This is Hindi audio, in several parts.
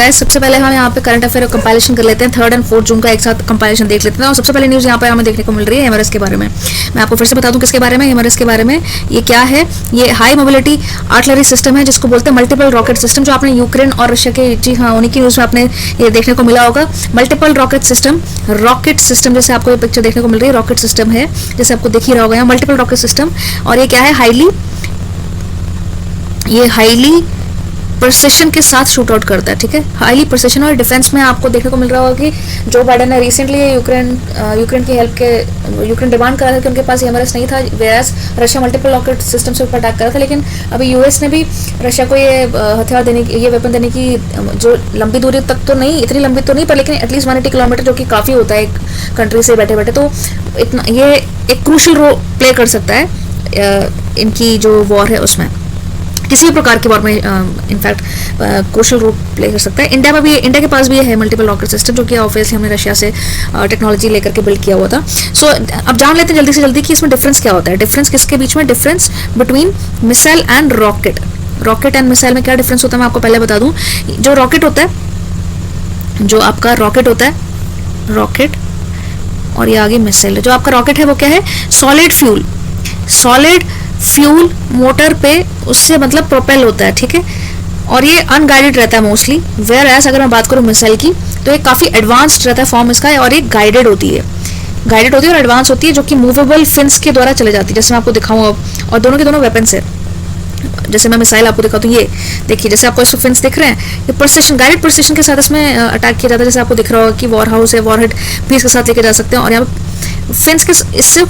गाइस सबसे पहले हम यहाँ पे करंट अफेयर कंपाइलेशन कर लेते हैं। 3 और 4 जून का एक साथ कंपाइलेशन देख लेते हैं। और सबसे पहले न्यूज़ यहाँ पे हमें देखने को मिल रही है एमआरएस के बारे में। मैं आपको फिर से बता दूं किसके बारे में, एमआरएस के बारे में। ये क्या है? ये हाई मोबिलिटी आर्टिलरी सिस्टम है जिसको बोलते हैं मल्टीपल रॉकेट सिस्टम, जो आपने यूक्रेन और रशिया के, जी हाँ, उन्हीं की न्यूज़ में आपने ये देखने को मिला होगा। मल्टीपल रॉकेट सिस्टम जैसे आपको ये पिक्चर देखने को मिल रही है, रॉकेट सिस्टम है जैसे आपको दिख ही रहा होगा यहाँ, मल्टीपल रॉकेट सिस्टम। और ये क्या है? हाईली प्रिसिशन के साथ शूट आउट करता है, ठीक है, हाईली प्रिसिशन। और डिफेंस में आपको देखने को मिल रहा होगा कि जो बाइडेन ने रिसेंटली यूक्रेन की हेल्प के यूक्रेन डिमांड कर रहा था कि उनके पास एमआरएस नहीं था, whereas Russia multiple rocket system से ऊपर अटैक कर रहा था। लेकिन अभी यूएस ने भी रशिया को ये हथियार देने की, ये वेपन देने की, जो लंबी दूरी तक तो नहीं, इतनी लंबी तो नहीं, पर लेकिन एटलीस्ट 180 किलोमीटर, जो कि काफ़ी होता है एक कंट्री से बैठे बैठे, तो इतना ये एक क्रूशल रोल प्ले कर सकता है इनकी जो वॉर है उसमें, किसी भी प्रकार के वॉर में इनफैक्ट क्रूशियल रोल प्ले कर सकता है। इंडिया के पास भी है मल्टीपल रॉकेट सिस्टम, जो कि ऑब्वियसली हमने रशिया से टेक्नोलॉजी लेकर के बिल्ड किया हुआ था। सो अब जान लेते हैं जल्दी से जल्दी कि इसमें डिफरेंस क्या होता है। डिफरेंस किसके बीच में? Difference between missile and rocket and missile में क्या डिफरेंस होता है मैं आपको पहले बता दूं। जो रॉकेट होता है, जो आपका रॉकेट होता है, रॉकेट, और ये आगे मिसाइल। जो आपका रॉकेट है वो क्या है? सॉलिड फ्यूल मोटर पे उससे मतलब प्रोपेल होता है, ठीक है, और ये अनगाइडेड रहता है मोस्टली। वेयर एज अगर मैं बात करूँ मिसाइल की, तो ये काफ़ी एडवांस्ड रहता है फॉर्म इसका, और ये गाइडेड होती है और एडवांस होती है, जो कि मूवेबल फिन्स के द्वारा चले जाती है, जैसे मैं आपको दिखाऊँ अब। और दोनों के दोनों वेपन्स है। जैसे मैं मिसाइल आपको दिखाता हूँ, ये देखिए, जैसे आपको इसको फिन्स दिख रहे हैं, ये प्रिसिशन, गाइडेड प्रिसिशन के साथ इसमें अटैक किया जाता है। जैसे आपको दिख रहा होगा कि वॉर हाउस है, वॉरहेड भी इसके साथ लेके जा सकते हैं। और यहाँ फिन्स के इससे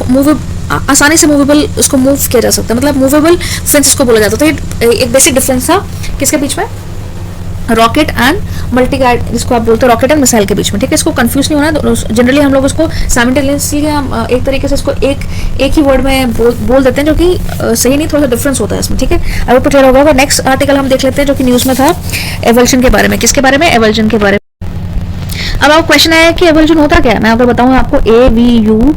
आसानी से मूवेबल उसको मूव किया जा सकता है, मतलब मूवेबल फिन्स इसको बोला जाता है। तो ये एक बेसिक डिफरेंस था किसके बीच में? रॉकेट एंड मल्टी गाइड, जिसको आप बोलते हैं रॉकेट एंड मिसाइल के बीच में, ठीक है। इसको कंफ्यूज नहीं होना। जनरली हम लोग उसको साइमल्टेनियसली हम एक तरीके से इसको एक ही वर्ड में बोल देते हैं, जो कि सही नहीं, थोड़ा सा डिफरेंस होता है इसमें, ठीक है। अब आपको क्लियर होगा। नेक्स्ट आर्टिकल हम देख लेते हैं जो कि न्यूज़ में था, एवल्शन के बारे में। किसके बारे में? एवल्शन के बारे में। अब आपको क्वेश्चन आया कि एवल्शन होता क्या है। मैं अगर बताऊं आपको, AVULSION,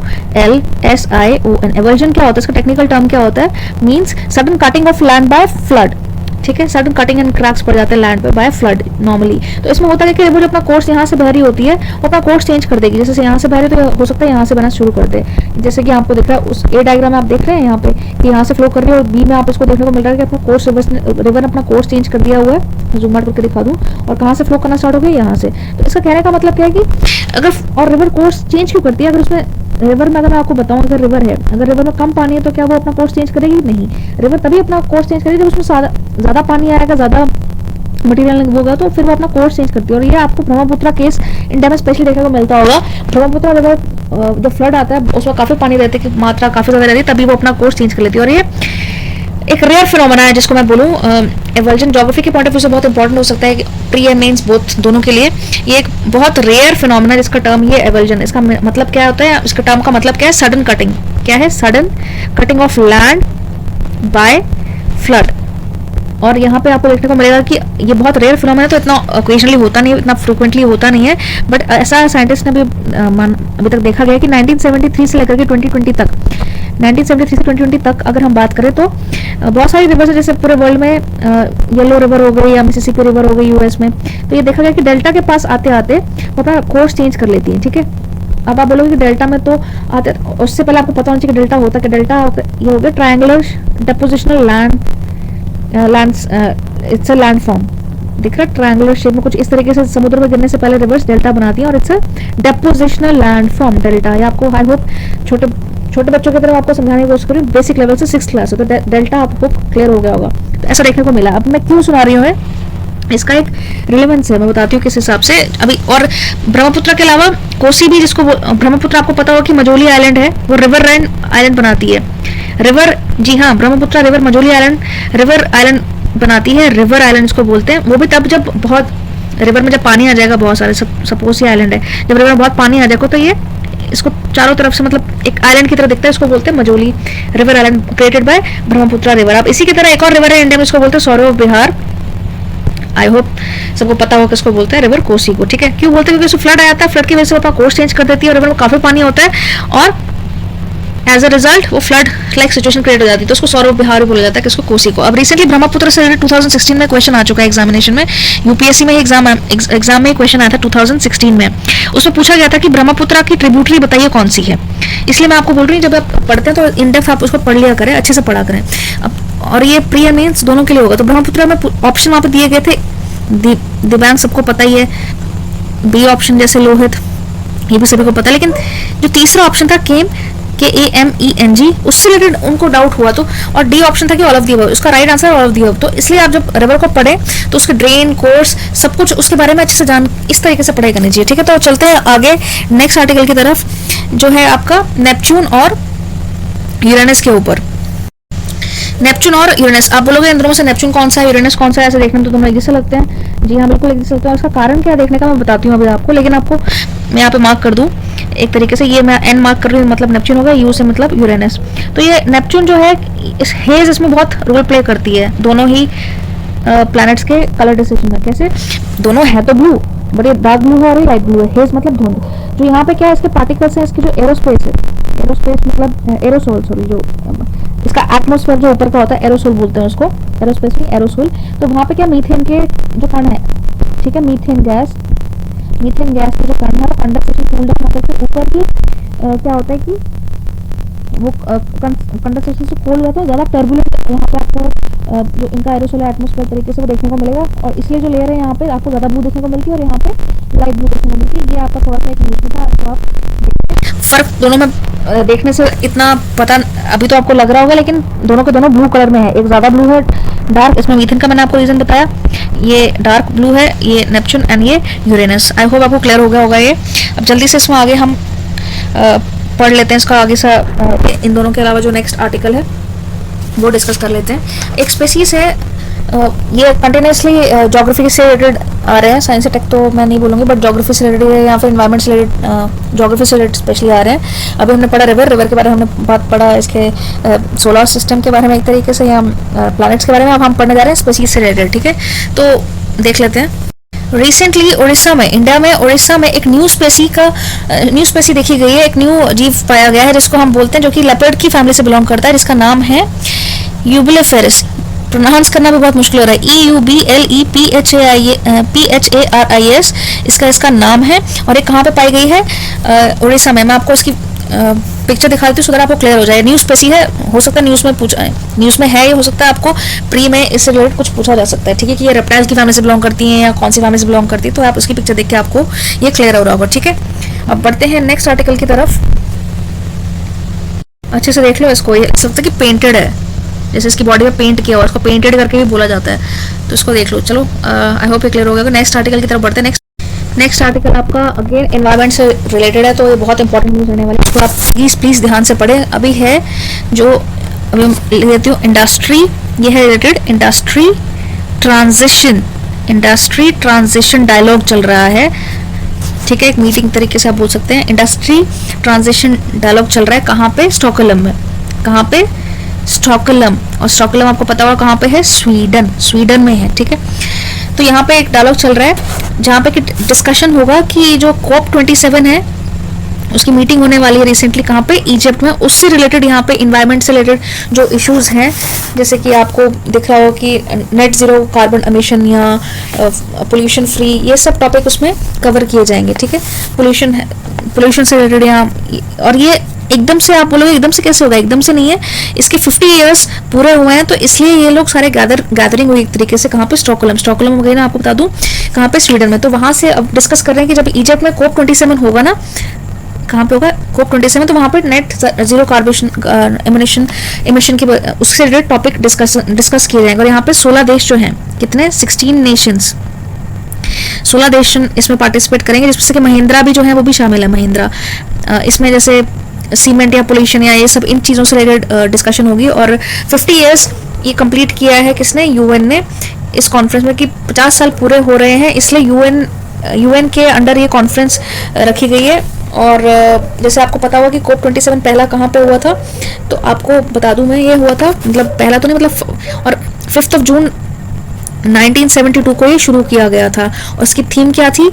एवल्शन क्या होता है, इसका टेक्निकल टर्म क्या होता है? Means sudden cutting of land bye flood, ठीक है। सडन कटिंग एंड क्रैक्स पड़ जाते हैं लैंड पे बाय फ्लड नॉर्मली। तो इसमें होता है कि वो जो अपना कोर्स यहाँ से बह रही होती है, वो अपना कोर्स चेंज कर देगी। जैसे यहाँ से बह रही है तो हो सकता है यहाँ से बहना शुरू कर दे, जैसे कि आपको दिख रहा है उस ए डायग्राम में, आप देख रहे हैं यहाँ पे कि यहाँ से फ्लो कर रही है, और बी में आप इसको देखने को मिल रहा है कि अपना कोर्स रिवर ने अपना कोर्स चेंज कर दिया हुआ है। जूम आउट करके दिखा दूँ, और कहाँ से फ्लो करना स्टार्ट हो गया? यहाँ से। तो इसका कहने का मतलब क्या है कि अगर, और रिवर कोर्स चेंज क्यों करती है? अगर उसमें रिवर में, अगर मैं आपको बताऊं, अगर रिवर है, अगर रिवर में कम पानी है तो क्या वो अपना कोर्स चेंज करेगी? नहीं। रिवर तभी अपना कोर्स चेंज करेगी जब उसमें ज़्यादा पानी आएगा, ज़्यादा मटेरियल होगा, तो फिर वो अपना कोर्स चेंज करती है। और ये आपको ब्रह्मपुत्र केस इंडिया में स्पेशली देखने को मिलता होगा। ब्रह्मपुत्र रिवर जब फ्लड आता है उसमें काफ़ी पानी रहती है, मात्रा काफ़ी ज़्यादा रहती है, तभी वो अपना कोर्स चेंज कर लेती है। और ये एक रेयर फिनोमेना है जिसको मैं बोलूँ, एवल्शन ज्योग्राफी के पॉइंट ऑफ व्यू से बहुत इंपॉर्टेंट हो सकता है, प्री एंड मेंस बोथ, दोनों के लिए। ये एक बहुत रेयर फिनोमेना जिसका टर्म ये एवल्शन, इसका मतलब क्या होता है? इसका टर्म का मतलब क्या है? Sudden cutting. क्या है? Sudden cutting of land bye flood. और यहाँ पे आपको देखने को मिलेगा कि ये बहुत रेयर फिनोमेना है, तो इतना ओकेजनली होता नहीं है, इतना फ्रिक्वेंटली होता नहीं है, बट ऐसा साइंटिस्ट ने भी अभी तक देखा गया कि 1973 से लेकर के 2020 तक, 1973 से 2020 तक अगर हम बात करें तो बहुत सारी रिवर्स है, जैसे पूरे वर्ल्ड में येलो रिवर हो गई या मिसिसिपी रिवर हो गई यूएस में। तो ये देखा गया कि डेल्टा के पास आते आते वो अपना कोर्स चेंज कर लेती है, ठीक है। अब आप बोलोगे कि डेल्टा में तो आते, उससे पहले आपको पता होना चाहिए कि डेल्टा होता है, कि डेल्टा ये हो गया triangular डेपोजिशनल it's a land form, दिख रहा है ट्रायंगुलर शेप में कुछ इस तरीके से। समुद्र में गिरने से पहले रिवर्स डेल्टा बनाती है, और it's a डेपोजिशनल land form delta. ये आपको आई होप छोटे बच्चों की तरफ आपको समझाने की कोशिश करूँ, बेसिक लेवल से 6th क्लास, तो डेल्टा आपको क्लियर हो गया होगा। तो ऐसा देखने को मिला। अब मैं क्यों सुना रही हूँ, इसका एक रिलेवेंस है, मैं बताती हूँ किस हिसाब से अभी। और ब्रह्मपुत्र के अलावा कोसी भी, जिसको ब्रह्मपुत्र आपको पता होगा कि मजोली आइलैंड है, वो रिवर आइलैंड बनाती है। रिवर, जी हाँ, ब्रह्मपुत्र रिवर मजोली रिवर आइलैंड बनाती है, रिवर आइलैंड इसको बोलते हैं। वो भी तब जब बहुत रिवर में जब पानी आ जाएगा बहुत सारे, सपोज ये आइलैंड है, जब रिवर में बहुत पानी आ जाएगा तो ये इसको चारों तरफ से मतलब एक आइलैंड की तरह दिखता है, इसको बोलते हैं Majuli river island, created by Brahmaputra river. अब इसी की तरह एक और रिवर है इंडिया में, इसको बोलते हैं सौरव बिहार। आई होप सबको पता होगा किसको बोलते हैं, रिवर कोसी को, ठीक है। क्यों बोलते हैं? क्योंकि फ्लड आया था, फ्लड की वजह से अपना कोर्स चेंज कर देती है, और रिवर में काफी पानी होता है, और एज अ रिजल्ट वो फ्लड लाइक सिचुएशन क्रिएट हो जाती है, तो उसको सौरभ बिहार भी बोला जाता है, किसको, कोसी को। अब रिसेंटली ब्रह्मपुत्र से रिलेटेड 2016 में क्वेश्चन आ चुका है एग्जामिनेशन में, यूपीएससी में एग्जाम में क्वेश्चन आया था 2016 में। उसमें पूछा गया था कि ब्रह्मपुत्र की ट्रिब्यूटरी बताइए कौन सी है। इसलिए मैं आपको बोल रही हूँ जब आप पढ़ते हैं तो इन डेप्थ आप उसको पढ़ लिया करें, अच्छे से पढ़ा करें। और ये प्री एंड मेंस दोनों के लिए होगा। तो ब्रह्मपुत्र में ऑप्शन वहाँ पे दिए गए थे, दिव्यांग सबको पता ही है, बी ऑप्शन जैसे लोहित, ये भी सभी को पता है। लेकिन जो तीसरा ऑप्शन था केम, KAMENG, उससे रिलेटेड उनको डाउट हुआ। तो और डी ऑप्शन था कि ऑल ऑफ दी अबव, उसका right answer all of the above. तो इसलिए आप जब रिवर को पढ़े तो उसके ड्रेन, कोर्स, सब कुछ उसके बारे में अच्छे से जान, इस तरीके से पढ़ाई करनी चाहिए, ठीक है। तो चलते हैं आगे नेक्स्ट आर्टिकल की तरफ, जो है आपका नेपच्यून और यूरेनस के ऊपर। नेपच्यून और यूरेनस, आप बोलोगे इन दोनों से नेपच्यून कौन सा है, यूरेनस कौन सा है, ऐसे देखने में तो दोनों एक जैसे लगते हैं। जी हाँ, बिल्कुल एक जैसे लगते हैं। उसका कारण क्या देखने का मैं बताती हूँ अभी आपको, लेकिन आपको मैं यहाँ पे मार्क कर दूँ एक तरीके से, ये मैं एन मार्क कर रही हूँ, मतलब नेपच्यून होगा, यू से मतलब यूरेनस। तो ये नेपच्यून जो है, इस हेज इसमें बहुत रोल प्ले करती है दोनों ही प्लैनेट्स के कलर डिस्ट्रीब्यूशन में। कैसे, दोनों है तो ब्लू, बट ये डार्क ब्लू है और ये लाइट ब्लू है। हेज मतलब धुंध। जो यहाँ पे क्या है, इसके पार्टिकल्स हैं, इसकी जो एरोस्पेस है, एरोस्पेस मतलब एरोसोल, सॉरी, जो इसका एटमॉस्फेयर जो ऊपर का होता है, एरोसोल बोलते हैं उसको, एरोस्पेस में एरोसोल। तो वहाँ पे क्या मीथेन के जो कण है, ठीक है, मीथेन गैस के जो कण है, कंडेंसेशन कूल डाउन होकर के ऊपर की क्या होता है कि वो कंडेंसेशन से कूल जाता है, ज़्यादा टर्बुलेंट यहाँ पे आपको जो इनका एरोसोल एटमॉस्फेयर तरीके से वो देखने को मिलेगा। और इसलिए जो लेयर है यहाँ पे आपको ज़्यादा ब्लू देखने को मिलती है और यहाँ पे लाइट ब्लू देखने को मिलती है। ये आपका थोड़ा सा एक न्यूज़ में था, तो आप फर्क दोनों में देखने से इतना पता अभी तो आपको लग रहा होगा, लेकिन दोनों के दोनों ब्लू कलर में है। एक ज़्यादा ब्लू है, डार्क, इसमें मीथेन का मैंने आपको रीजन बताया, ये डार्क ब्लू है, ये नेपच्यून एंड ये यूरेनस। आई होप आपको क्लियर हो गया होगा ये। अब जल्दी से इसमें आगे हम पढ़ लेते हैं इसका आगे सा, इन दोनों के अलावा जो नेक्स्ट आर्टिकल है वो डिस्कस कर लेते हैं। एक स्पेसीज है, ये कंटिन्यूसली ज्योग्राफी से रिलेटेड आ रहे हैं, साइंस टेक तो मैं नहीं बोलूँगी, बट ज्योग्राफी से रिलेटेड है या फिर एनवायरमेंट से रिलेटेड, ज्योग्राफी से रिलेटेड स्पेशली आ रहे हैं। अभी हमने पढ़ा रिवर के बारे में हमने बात पढ़ा, इसके सोलर सिस्टम के बारे में एक तरीके से, या प्लैनेट्स के बारे में अब हम पढ़ने जा रहे हैं स्पेसीज से रिलेटेड, ठीक है। तो देख लेते हैं। रिसेंटली उड़ीसा में, इंडिया में उड़ीसा में एक न्यू स्पेसी देखी गई है, एक न्यू जीव पाया गया है जिसको हम बोलते हैं, जो कि लेपर्ड की फैमिली से बिलोंग करता है, जिसका नाम है यूबिलिफेरस। प्रोनाउंस करना भी बहुत मुश्किल हो रहा है, EUBLEPHARIS इसका नाम है। और ये कहाँ पे पाई गई है, उड़ीसा में। मैं आपको इसकी पिक्चर दिखा देती हूँ, सो आपको क्लियर हो जाए। न्यूज़ स्पेसी है, हो सकता है न्यूज़ में है, ये हो सकता है आपको प्री में इससे रिलेटेड कुछ पूछा जा सकता है, ठीक है, कि ये रेप्टाइल्स की फैमिली से बिलोंग करती हैं या कौन सी फैमिली से बिलोंग करती है। तो आप उसकी पिक्चर देख के आपको ये क्लियर हो रहा होगा, ठीक है। अब बढ़ते हैं नेक्स्ट आर्टिकल की तरफ। अच्छे से देख लो इसको, ये सकता है कि पेंटेड है, जैसे इसकी बॉडी में पेंट किया हुआ, इसको पेंटेड करके भी बोला जाता है, तो इसको देख लो। चलो आई होप ये क्लियर हो गया। नेक्स्ट आर्टिकल की तरफ बढ़ते हैं। नेक्स्ट आर्टिकल आपका अगेन एनवायरनमेंट से रिलेटेड है, तो ये बहुत इंपॉर्टेंट न्यूज़ रहने वाली है, तो आप प्लीज़ ध्यान से पढ़ें। अभी है जो अभी लिख देती हूँ, इंडस्ट्री, ये है रिलेटेड इंडस्ट्री ट्रांजिशन डायलॉग चल रहा है, ठीक है, एक मीटिंग तरीके से आप बोल सकते हैं। इंडस्ट्री ट्रांजिशन डायलॉग चल रहा है, कहाँ पे, स्टॉकहोल्म में। कहाँ पे, स्टॉकहोल्म। और स्टॉकहोल्म आपको पता होगा कहाँ पे है, स्वीडन में है, ठीक है। तो यहाँ पे एक डायलॉग चल रहा है जहाँ पे डिस्कशन होगा कि जो COP27 है उसकी मीटिंग होने वाली है रिसेंटली, कहाँ पे, इजिप्ट में। उससे रिलेटेड यहाँ पे इन्वायरमेंट से रिलेटेड जो इश्यूज हैं, जैसे कि आपको दिख रहा हो कि नेट जीरो कार्बन एमिशन या पोल्यूशन फ्री, ये सब टॉपिक उसमें कवर किए जाएंगे, ठीक है। पोल्यूशन से रिलेटेड यहाँ, और ये एकदम से आप बोलोगे एकदम से कैसे होगा, एकदम से नहीं है, इसके 50 इयर्स पूरे हुए हैं, तो इसलिए ये लोग सारे गैदरिंग हुई एक तरीके से। कहाँ पे, स्टॉकहोल्म हो गई ना, आपको बता दूं कहाँ पे, स्वीडन में। तो वहां से अब डिस्कस कर रहे हैं कि जब इजिप्ट में COP27 होगा ना, कहाँ पे होगा COP27, तो वहाँ पे नेट जीरो कार्बन एमिशन की उससे रिलेटेड टॉपिक डिस्कस किए जाएंगे। और यहाँ पे 16 देश जो हैं, कितने, 16 नेशंस, 16 देश इसमें पार्टिसिपेट करेंगे, जिसमें कि महिंद्रा भी जो है वो भी शामिल है। महिंद्रा इसमें जैसे सीमेंट या पोल्यूशन या ये सब इन चीज़ों से रिलेटेड डिस्कशन होगी। और 50 इयर्स ये कंप्लीट किया है किसने, यूएन ने, इस कॉन्फ्रेंस में, कि 50 साल पूरे हो रहे हैं, इसलिए यूएन के अंडर ये कॉन्फ्रेंस रखी गई है। और जैसे आपको पता होगा कि COP27 पहला कहाँ पे हुआ था, तो आपको बता दूं मैं, ये हुआ था, मतलब पहला तो नहीं, मतलब, और 5 जून 1972 को ये शुरू किया गया था। और इसकी थीम क्या थी,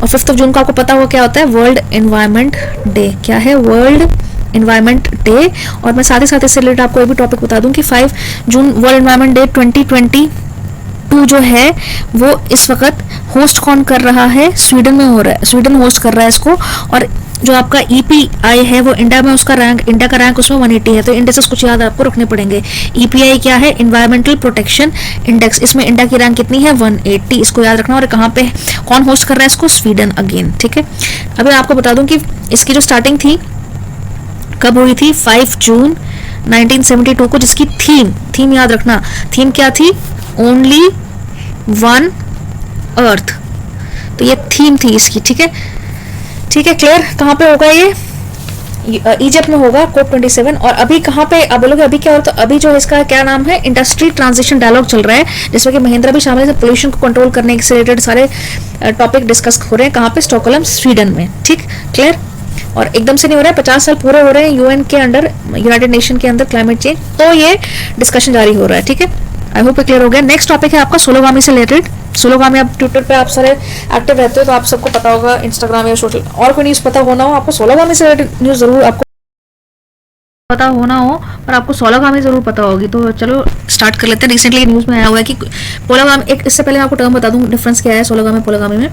और 5 जून को आपको पता होगा क्या होता है, वर्ल्ड एनवायरनमेंट डे। क्या है, वर्ल्ड एनवायरनमेंट डे। और मैं साथ ही साथ इससे रिलेटेड आपको एक भी टॉपिक बता दूं कि 5 जून वर्ल्ड एनवायरनमेंट डे 2022 जो है वो इस वक्त होस्ट कौन कर रहा है, स्वीडन में हो रहा है, स्वीडन होस्ट कर रहा है इसको। और जो आपका EPI है वो इंडिया में उसका रैंक, इंडिया का रैंक उसमें 180 है। तो इंडेक्सेस कुछ याद आपको रखने पड़ेंगे। EPI क्या है, इन्वायरमेंटल प्रोटेक्शन इंडेक्स, इसमें इंडिया की रैंक कितनी है 180, इसको याद रखना। और कहाँ पे कौन होस्ट कर रहा है इसको, स्वीडन अगेन, ठीक है। अभी आपको बता दूं कि इसकी जो स्टार्टिंग थी कब हुई थी, 5 जून 1972 को, जिसकी थीम याद रखना, थीम क्या थी, ओनली वन अर्थ। तो ये थीम थी इसकी, ठीक है, ठीक है, क्लियर। कहाँ पे होगा ये, इजिप्ट में होगा, COP27। और अभी कहाँ पे, अब बोलोगे अभी क्या हो, तो अभी जो इसका क्या नाम है, इंडस्ट्री ट्रांजिशन डायलॉग चल रहा है, जिसमें कि महिंद्रा भी शामिल है। पोल्यूशन को कंट्रोल करने से रिलेटेड सारे टॉपिक डिस्कस हो रहे हैं। कहाँ पे, स्टॉकहोल्म स्वीडन में, ठीक, क्लियर। और एकदम से नहीं हो रहा है, 50 साल पूरे हो रहे हैं यूएन के अंडर, यूनाइटेड नेशन के अंदर क्लाइमेट चेंज, तो ये डिस्कशन जारी हो रहा है, ठीक है। आई होप क्लियर हो गया। नेक्स्ट टॉपिक है आपका सोलोगामी से रिलेटेड। सोलोगामी, आप ट्विटर पे आप सारे एक्टिव रहते हो तो आप सबको पता होगा, इंस्टाग्राम या सोशल, और कोई न्यूज़ पता होना हो आपको, सोलोगामी से रिलेटेड न्यूज़ जरूर आपको पता होना हो, पर आपको सोलोगामी जरूर पता होगी। तो चलो स्टार्ट कर लेते हैं। रिसेंटली न्यूज़ में आया हुआ है कि पोलोगामी, एक इससे पहले आपको टर्म बता दूं डिफरेंस क्या है सोलोगामी पोलोगामी में।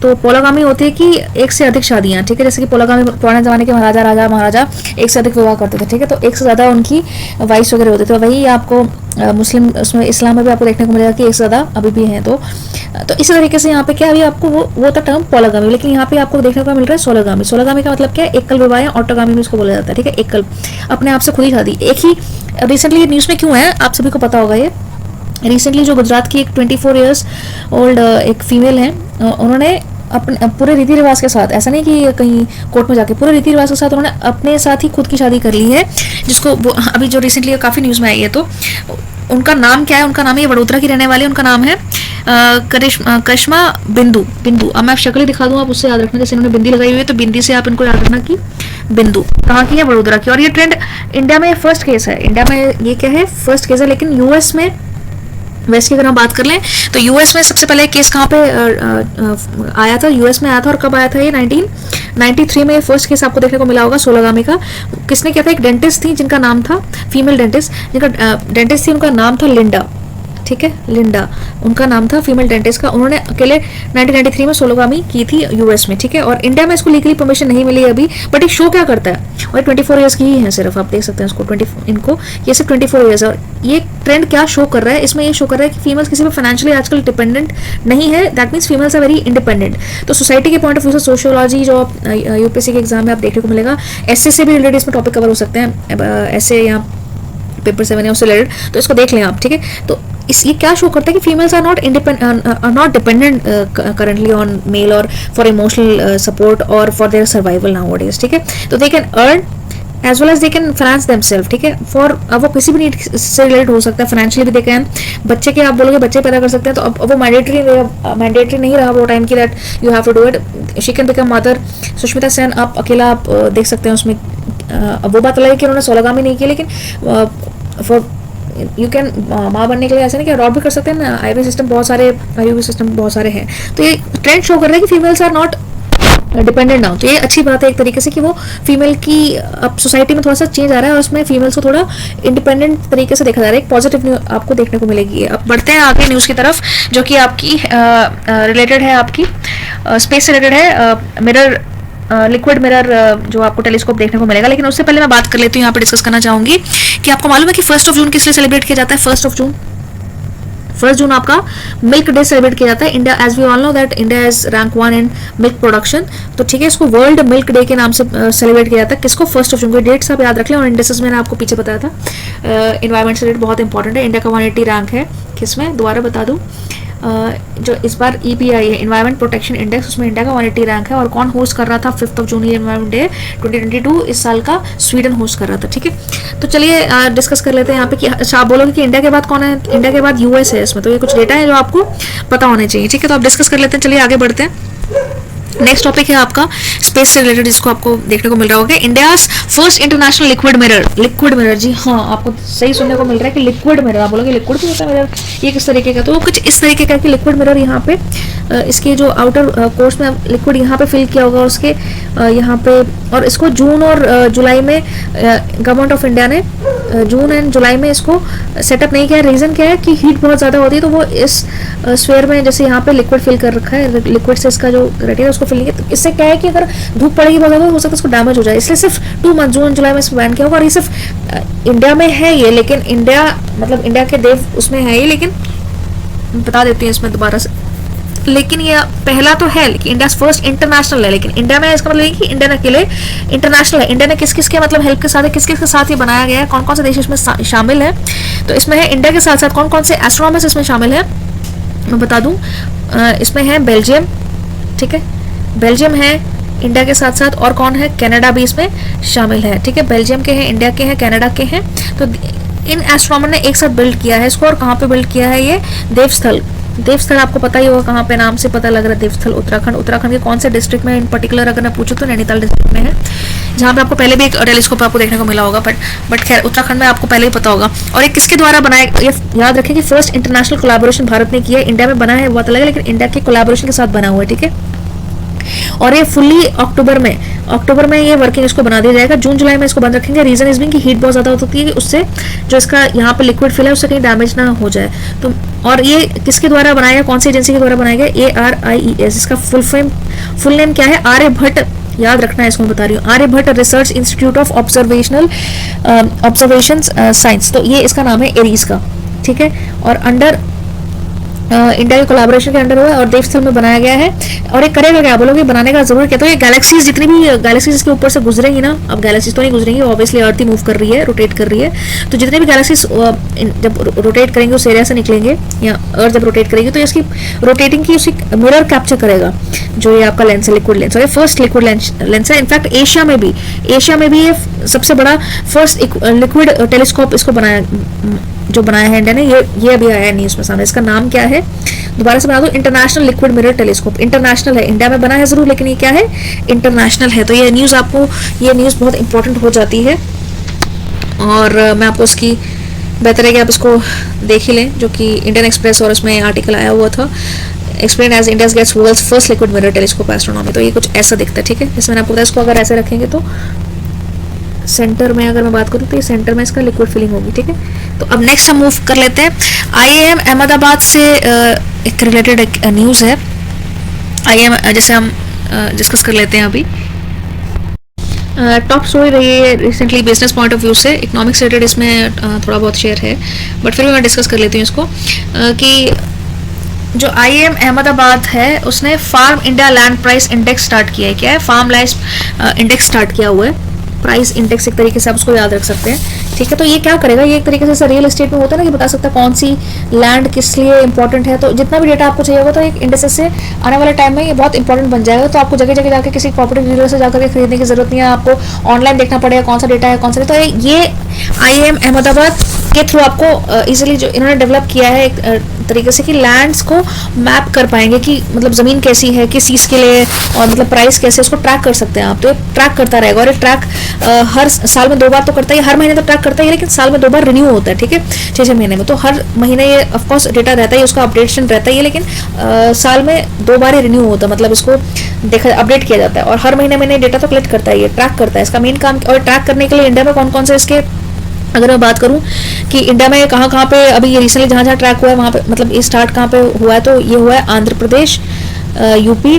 तो पोलोगामी होती है कि एक से अधिक शादियां, ठीक है। जैसे कि पोलोगामी पुराने जमाने के महाराजा एक से अधिक विवाह करते थे, ठीक है। तो एक से ज़्यादा उनकी वाइफ्स वगैरह होते थे। वही आपको मुस्लिम उसमें इस्लाम में भी आपको देखने को मिलेगा कि एक से ज़्यादा अभी भी हैं। तो इसी तरीके से यहाँ पे क्या, अभी आपको वो था टर्म पोलोगामी, लेकिन यहाँ पे आपको देखने को मिल रहा है सोलोगामी। सोलोगामी का मतलब क्या है, एकल विवाह, ऑटोगामी में इसको बोला जाता है, ठीक है। एकल, अपने आप से खुद ही शादी, एक ही। रिसेंटली ये न्यूज़ में क्यों है, आप सभी को पता होगा। ये रिसेंटली जो गुजरात की एक 24 ईयर्स ओल्ड एक फीमेल है, उन्होंने अपने पूरे रीति रिवाज के साथ, ऐसा नहीं कि कहीं कोर्ट में जाके, पूरे रीति रिवाज के साथ उन्होंने अपने साथ ही खुद की शादी कर ली है, जिसको अभी जो रिसेंटली काफ़ी न्यूज़ में आई है। तो उनका नाम क्या है, उनका नाम है, वडोदरा की रहने वाली, उनका नाम है करिश्मा बिंदु। अब मैं शक्ल दिखा दूँ, आप उससे याद रखना। जैसे इन्होंने बिंदी लगाई हुई है तो बिंदी से आप इनको याद रखना कि बिंदु कहाँ की है, वडोदरा की। और ये ट्रेंड इंडिया में फर्स्ट केस है, इंडिया में ये क्या है, फर्स्ट केस है। लेकिन यूएस में, वेस्ट की अगर हम बात कर लें तो यूएस में सबसे पहले केस कहाँ पे आया था, यूएस में आया था। और कब आया था ये, 1993 में ये फर्स्ट केस आपको देखने को मिला होगा सोलोगामी का। किसने किया था, एक डेंटिस्ट थी जिनका नाम था, फीमेल डेंटिस्ट, जिनका डेंटिस्ट थी, उनका नाम था लिंडा, ठीक है, लिंडा उनका नाम था, फीमेल डेंटिस्ट का। उन्होंने अकेले 1993 में सोलोगामी की थी यूएस में, ठीक है। और इंडिया में इसको लीगली परमिशन नहीं मिली अभी, बट ये शो क्या करता है, और 24 ईयर्स की ही है सिर्फ, आप देख सकते हैं इसको, इनको ये सिर्फ 24 ईयर्स है। और ये ट्रेंड क्या शो कर रहा है, इसमें ये शो कर रहा है कि फीमेल्स किसी भी फाइनेंशियली आजकल डिपेंडेंट नहीं है, that means females are very independent. तो सोसाइटी के पॉइंट ऑफ व्यू से सोशियोलॉजी जो यूपीएससी के एग्जाम में आप देखने को मिलेगा, एसए से भी रिलेटेड इसमें टॉपिक कवर हो सकते हैं, ऐसे या पेपर 7 या उससे रिलेटेड, तो इसको देख लें आप, ठीक है। तो ये क्या शो करता है कि females are not dependent currently on male और फॉर इमोशनल सपोर्ट और फॉर देयर सर्वाइवल नाउअडेज, ठीक है। तो they can earn as well as they can finance themselves, ठीक है। फॉर अब वो किसी भी नीड से रिलेटेड हो सकता है, फाइनेंशियली भी दे कैन, बच्चे के आप बोलोगे बच्चे पैदा कर सकते हैं, तो अब वो मैंडेटरी नहीं रहा वो टाइम की that you have to do it, she can become mother. Sushmita Sen आप अकेला आप देख सकते हैं उसमें, वो बात अलग है कि उन्होंने सोलोगामी नहीं की, लेकिन फॉर यू कैन माँ बनने के लिए ऐसे नहीं कि अडॉप्ट भी कर सकते हैं ना, आईवी सिस्टम बहुत सारे, आईवी सिस्टम बहुत सारे हैं। तो ये ट्रेंड शो कर रहा है कि females are not dependent now. तो ये अच्छी बात है एक तरीके से कि वो फीमेल की अब सोसाइटी में थोड़ा सा चेंज आ रहा है और उसमें फीमेल्स को थोड़ा इंडिपेंडेंट तरीके से देखा जा रहा है, एक पॉजिटिव न्यूज आपको देखने को मिलेगी। अब बढ़ते हैं आगे न्यूज़ की तरफ, जो कि आपकी रिलेटेड है, आपकी स्पेस से रिलेटेड है, मिरर लिक्विड मिरर जो आपको टेलीस्कोप देखने को मिलेगा। लेकिन उससे पहले मैं बात कर लेती हूँ, यहाँ पे डिस्कस करना चाहूंगी कि आपको मालूम है कि 1 जून किस लिए सेलिब्रेट किया जाता है। 1 जून आपका मिल्क डे सेलिब्रेट किया जाता है। India, as we all know that India is rank 1 in milk production, तो ठीक है, इसको वर्ल्ड मिल्क डे के नाम से सेलिब्रेट किया जाता है। किसको, 1 जून को। डेट्स आप याद रख लें, और इंडेक्सेस मैंने आपको पीछे बताया था, इन्वायरमेंट से रिलेटेड बहुत इंपॉर्टेंट है। इंडिया का 180 रैंक है, किसमें दोबारा बता दूँ, जो इस बार EPI है, इन्वायरमेंट प्रोटेक्शन इंडेक्स, उसमें इंडिया का 180 रैंक है। और कौन होस्ट कर रहा था 5 जून ये इन्वायरमेंट डे 2022 इस साल का, स्वीडन होस्ट कर रहा था, ठीक है। तो चलिए डिस्कस कर लेते हैं यहाँ पे कि अच्छा आप बोलोगे कि इंडिया के बाद कौन है, इंडिया के बाद US है इसमें, तो ये कुछ डेटा है जो आपको पता होने चाहिए, ठीक है। तो आप डिस्कस कर लेते हैं, चलिए आगे बढ़ते हैं। नेक्स्ट टॉपिक है आपका स्पेस से रिलेटेड, जिसको आपको देखने को मिल रहा होगा, India's first international liquid mirror. Liquid mirror, जी हाँ, आपको सही सुनने को मिल रहा है कि लिक्विड मिरर। आप बोलोगे लिक्विड भी होता है मिरर, ये किस तरीके का? तो वो कुछ इस तरीके का कि लिक्विड मिरर यहाँ पे इसके जो आउटर कोर्स में लिक्विड यहाँ पे फिल किया होगा उसके यहाँ पे, और इसको जून और जुलाई में गवर्नमेंट ऑफ इंडिया ने जून एंड जुलाई में इसको सेटअप नहीं किया। रीजन क्या है कि हीट बहुत ज़्यादा होती है, तो वो इस स्फीयर में जैसे यहाँ पे लिक्विड फिल कर रखा है, लिक्विड से इसका जो ग्रेटियर है उसको फिल नहीं किया। तो इससे क्या है कि अगर धूप पड़ेगी बहुत ज़्यादा हो सकता है इसको डैमेज हो जाए, इसलिए सिर्फ 2 मंथ जून जुलाई में इसको बैन किया होगा। और ये सिर्फ इंडिया में है ये, लेकिन इंडिया मतलब इंडिया के देव उसमें है ये, लेकिन बता देती हैं इसमें दोबारा से। लेकिन ये पहला तो है, लेकिन इंडिया फर्स्ट इंटरनेशनल है, लेकिन इंडिया में इसका मतलब है कि इंडिया ने अकेले इंटरनेशनल है। इंडिया ने किस किस के मतलब हेल्प के साथ है, किस किस के साथ ये बनाया गया है, कौन कौन से देश इसमें शामिल है, तो इसमें है इंडिया के साथ साथ कौन कौन से एस्ट्रोनॉमर्स इसमें शामिल है मैं बता दूं। इसमें है बेल्जियम, ठीक है, बेल्जियम है इंडिया के साथ साथ, और कौन है, कनाडा भी इसमें शामिल है, ठीक है। बेल्जियम के हैं, इंडिया के हैं, कनाडा के हैं। तो इन एस्ट्रोनॉमर ने एक साथ बिल्ड किया है इसको, और कहाँ पे बिल्ड किया है ये, देवस्थल। देवस्थल आपको पता ही होगा कहाँ पे, नाम से पता लग रहा है, देवस्थल उत्तराखंड। उत्तराखंड के कौन से डिस्ट्रिक्ट में इन पर्टिकुलर अगर मैं पूछूं तो नैनीताल डिस्ट्रिक्ट में है, जहाँ पे आपको पहले भी एक टेलीस्कोप आपको देखने को मिला होगा, बट खैर उत्तराखंड में आपको पहले ही पता होगा। और ये किसके द्वारा बनाया, ये याद रखें कि फर्स्ट इंटरनेशनल कोलैबोरेशन भारत ने किया है। इंडिया में बना है बहुत अलग है, लेकिन इंडिया के कोलैबोरेशन के साथ बना हुआ है, ठीक है। और ये फुल्ली अक्टूबर में ये वर्किंग इसको बना दिया जाएगा। जून जुलाई में इसको बंद रखेंगे। रीजन इज बिंग कि हीट बहुत ज्यादा होती है कि उससे जो इसका यहाँ पे लिक्विड फिल है उससे कहीं डैमेज ना हो जाए। तो और ये किसके द्वारा बनाया गया, कौन सी एजेंसी के द्वारा बनाया गया, ARIES। इसका फुल नेम क्या है, आर्यभट्ट, याद रखना है इसको मैं बता रही हूँ, Aryabhatta research institute of observation science. तो ये इसका नाम है एरीज का, ठीक है। और अंडर इंडिया के कोलैबोरेशन के अंडर हुआ है और देवस्थल में बनाया गया है। और ये करेगा क्या, बोलोगे बनाने का जरूर क्या, तो ये गैलेक्सीज जितनी भी गैलेक्सीज इसके ऊपर से गुजरेंगी ना, अब गैलेक्सीज तो नहीं गुजरेंगी, ऑब्वियसली अर्थ ही मूव कर रही है, रोटेट कर रही है, तो जितने भी गैलेक्सीज जब रोटेट करेंगे उस एरिया से निकलेंगे, या अर्थ जब रोटेट करेगी तो इसकी रोटेटिंग की उसी मिरर कैप्चर करेगा जो ये आपका लेंस है, लिक्विड लेंस। और ये फर्स्ट लिक्विड लेंस है। इनफैक्ट एशिया में भी ये सबसे बड़ा फर्स्ट लिक्विड टेलीस्कोप इसको बनाया है इंडिया ने। ये अभी आया न्यूज में सामने। इसका नाम क्या है, दोबारा से बना दो, international liquid mirror telescope. International है, इंडिया में बना है जरूर, लेकिन ये क्या है, इंटरनेशनल है। तो ये न्यूज बहुत इंपॉर्टेंट हो जाती है, और मैं आपको इसकी बेहतर है कि आप इसको देख ही लें, जो कि इंडियन एक्सप्रेस और उसमें आर्टिकल आया हुआ था, explain as India gets world's first liquid mirror telescope astronomy. तो ये कुछ ऐसा दिखता है, ठीक है। जैसे मैंने आपको बताया, इसको अगर ऐसे रखेंगे तो सेंटर में अगर मैं बात करूँ तो ये सेंटर में इसका लिक्विड फिलिंग होगी, ठीक है। तो अब नेक्स्ट हम मूव कर लेते हैं। IIM अहमदाबाद से एक रिलेटेड न्यूज़ है। IIM जैसे हम डिस्कस कर लेते हैं अभी। टॉप स्टोरी रही है recently business point of view से, इकोनॉमिक्स से रिलेटेड इसमें थोड़ा बहुत शेयर है, बट फिर भी मैं डिस्कस कर लेती हूँ इसको कि जो IIM अहमदाबाद है उसने farm India land price index start किया है। क्या है, फार्म लैंड इंडेक्स स्टार्ट किया हुआ है। प्राइस इंडेक्स एक तरीके से आप उसको याद रख सकते हैं, ठीक है। तो ये क्या करेगा, ये एक तरीके से रियल एस्टेट में होता है ना कि बता सकता है कौन सी लैंड किस लिए इंपॉर्टेंट है। तो जितना भी डेटा आपको चाहिए होगा तो एक इंडेक्स से आने वाले टाइम में ये बहुत इंपॉर्टेंट बन जाएगा। तो आपको जगह जगह जाकर किसी कॉर्पोरेट डीलर से जाकर के खरीदने की जरूरत नहीं है, आपको ऑनलाइन देखना पड़ेगा कौन सा डेटा है कौन सा नहीं। तो ये IIM अहमदाबाद के थ्रू आपको इजीली जो इन्होंने डेवलप किया है एक तरीके से कि लैंड्स को मैप कर पाएंगे कि मतलब ज़मीन कैसी है, किस चीज़ के लिए, और मतलब प्राइस कैसे, उसको ट्रैक कर सकते हैं आप। तो ये ट्रैक करता रहेगा, और ये ट्रैक हर साल में 2 बार तो करता है, हर महीने तो ट्रैक करता है, लेकिन साल में 2 बार रिन्यू होता है, ठीक है, 6-6 महीने में। तो हर महीने ये ऑफकोर्स डेटा रहता है, उसका अपडेशन रहता है, लेकिन साल में 2 बार ही रिन्यू होता है, मतलब इसको अपडेट किया जाता है। और हर महीने डेटा तो कलेक्ट करता है, ये ट्रैक करता है, इसका मेन काम। और ट्रैक करने के लिए इंडिया में कौन कौन से इसके, अगर मैं बात करूं कि इंडिया में कहाँ पे अभी ये रिसेंटली जहाँ ट्रैक हुआ है वहाँ पे, मतलब ये स्टार्ट कहाँ पे हुआ है, तो ये हुआ है आंध्र प्रदेश, यूपी,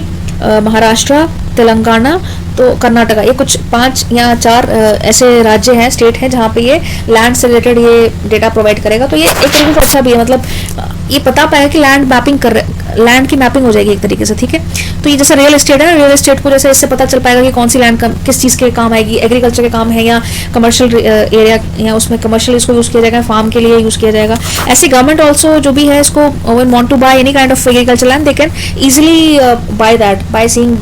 महाराष्ट्र, तेलंगाना, तो कर्नाटका। ये कुछ 5 या 4 ऐसे राज्य हैं, स्टेट हैं जहाँ पे ये लैंड से रिलेटेड ये डेटा प्रोवाइड करेगा। तो ये एक तरीके से अच्छा भी है, मतलब ये पता पाया कि लैंड की मैपिंग हो जाएगी एक तरीके से, ठीक है। तो ये जैसे रियल एस्टेट है ना, रियल एस्टेट को जैसे इससे पता चल पाएगा कि कौन सी लैंड किस चीज़ के काम आएगी, एग्रीकल्चर के काम है या कमर्शियल एरिया, या उसमें कमर्शियल इसको यूज़ किया जाएगा, फार्म के लिए यूज़ किया जाएगा। ऐसे गवर्नमेंट ऑल्सो जो भी है इसको when want to buy any kind of agriculture land they can easily buy that by seeing.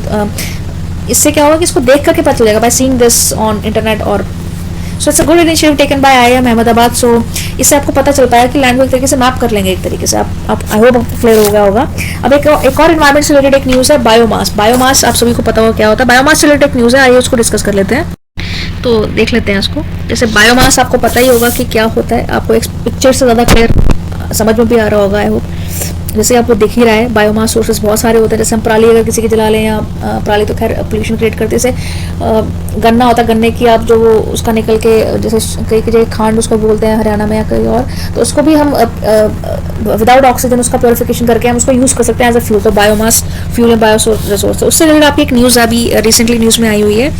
इससे क्या होगा कि इसको देख करके पता चल जाएगा by seeing this on internet और so it's a good initiative taken by IIM Ahmedabad. So इससे आपको पता चल पाया कि लैंड को एक तरीके से मैप कर लेंगे एक तरीके से. आप आई होप आपको क्लियर हो गया होगा. अब एक और एनवायरमेंट से रिलेटेड एक न्यूज़ है, बायोमास. बायोमास आप सभी को पता होगा क्या होता है. बायोमास से रिलेटेड न्यूज़ है, आइए उसको डिस्कस कर लेते हैं. तो देख लेते हैं इसको. जैसे बायोमास आपको पता ही होगा कि क्या होता है, आपको एक पिक्चर से ज़्यादा क्लियर समझ में भी आ रहा होगा आई होप. जैसे आपको दिख ही रहा है, बायोमास सोर्सेस बहुत सारे होते हैं. जैसे हम पराली अगर किसी की जला लें, या पराली तो खैर पोल्यूशन क्रिएट करते हैं. जैसे गन्ना होता है, गन्ने की आप जो उसका निकल के जैसे कई जगह खांड उसको बोलते हैं हरियाणा में या कहीं और, तो उसको भी हम विदाउट ऑक्सीजन उसका प्योरिफिकेशन करके हम उसको यूज़ कर सकते हैं एज अ फ्यूल. तो बायोमास फ्यूल है, बायो रिसोर्स. उससे रिलेटेड आपकी एक न्यूज़ अभी रिसेंटली न्यूज़ में आई हुई है.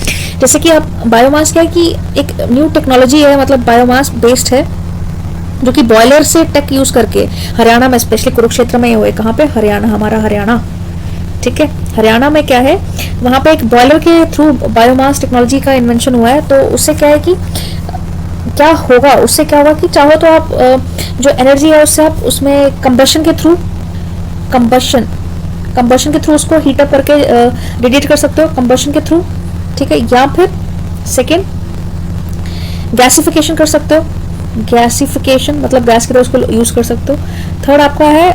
जैसे कि आप बायोमास क्या है कि एक न्यू टेक्नोलॉजी है, मतलब बायोमास बेस्ड है, जो कि बॉयलर से टेक यूज करके हरियाणा में स्पेशली कुरुक्षेत्र में हुए. कहाँ पे? हरियाणा, हमारा हरियाणा. ठीक है, हरियाणा में क्या है, वहाँ पे एक बॉयलर के थ्रू बायोमास टेक्नोलॉजी का इन्वेंशन हुआ है. तो उससे क्या है कि क्या होगा, उससे क्या होगा कि चाहो तो आप जो एनर्जी है उससे आप उसमें कंबशन के थ्रू उसको हीटअप करके रेडिएट कर सकते हो कंबशन के थ्रू. ठीक है, या फिर सेकेंड गैसिफिकेशन कर सकते हो. गैसिफिकेशन मतलब गैस की तरह उसको यूज कर सकते हो. थर्ड आपका है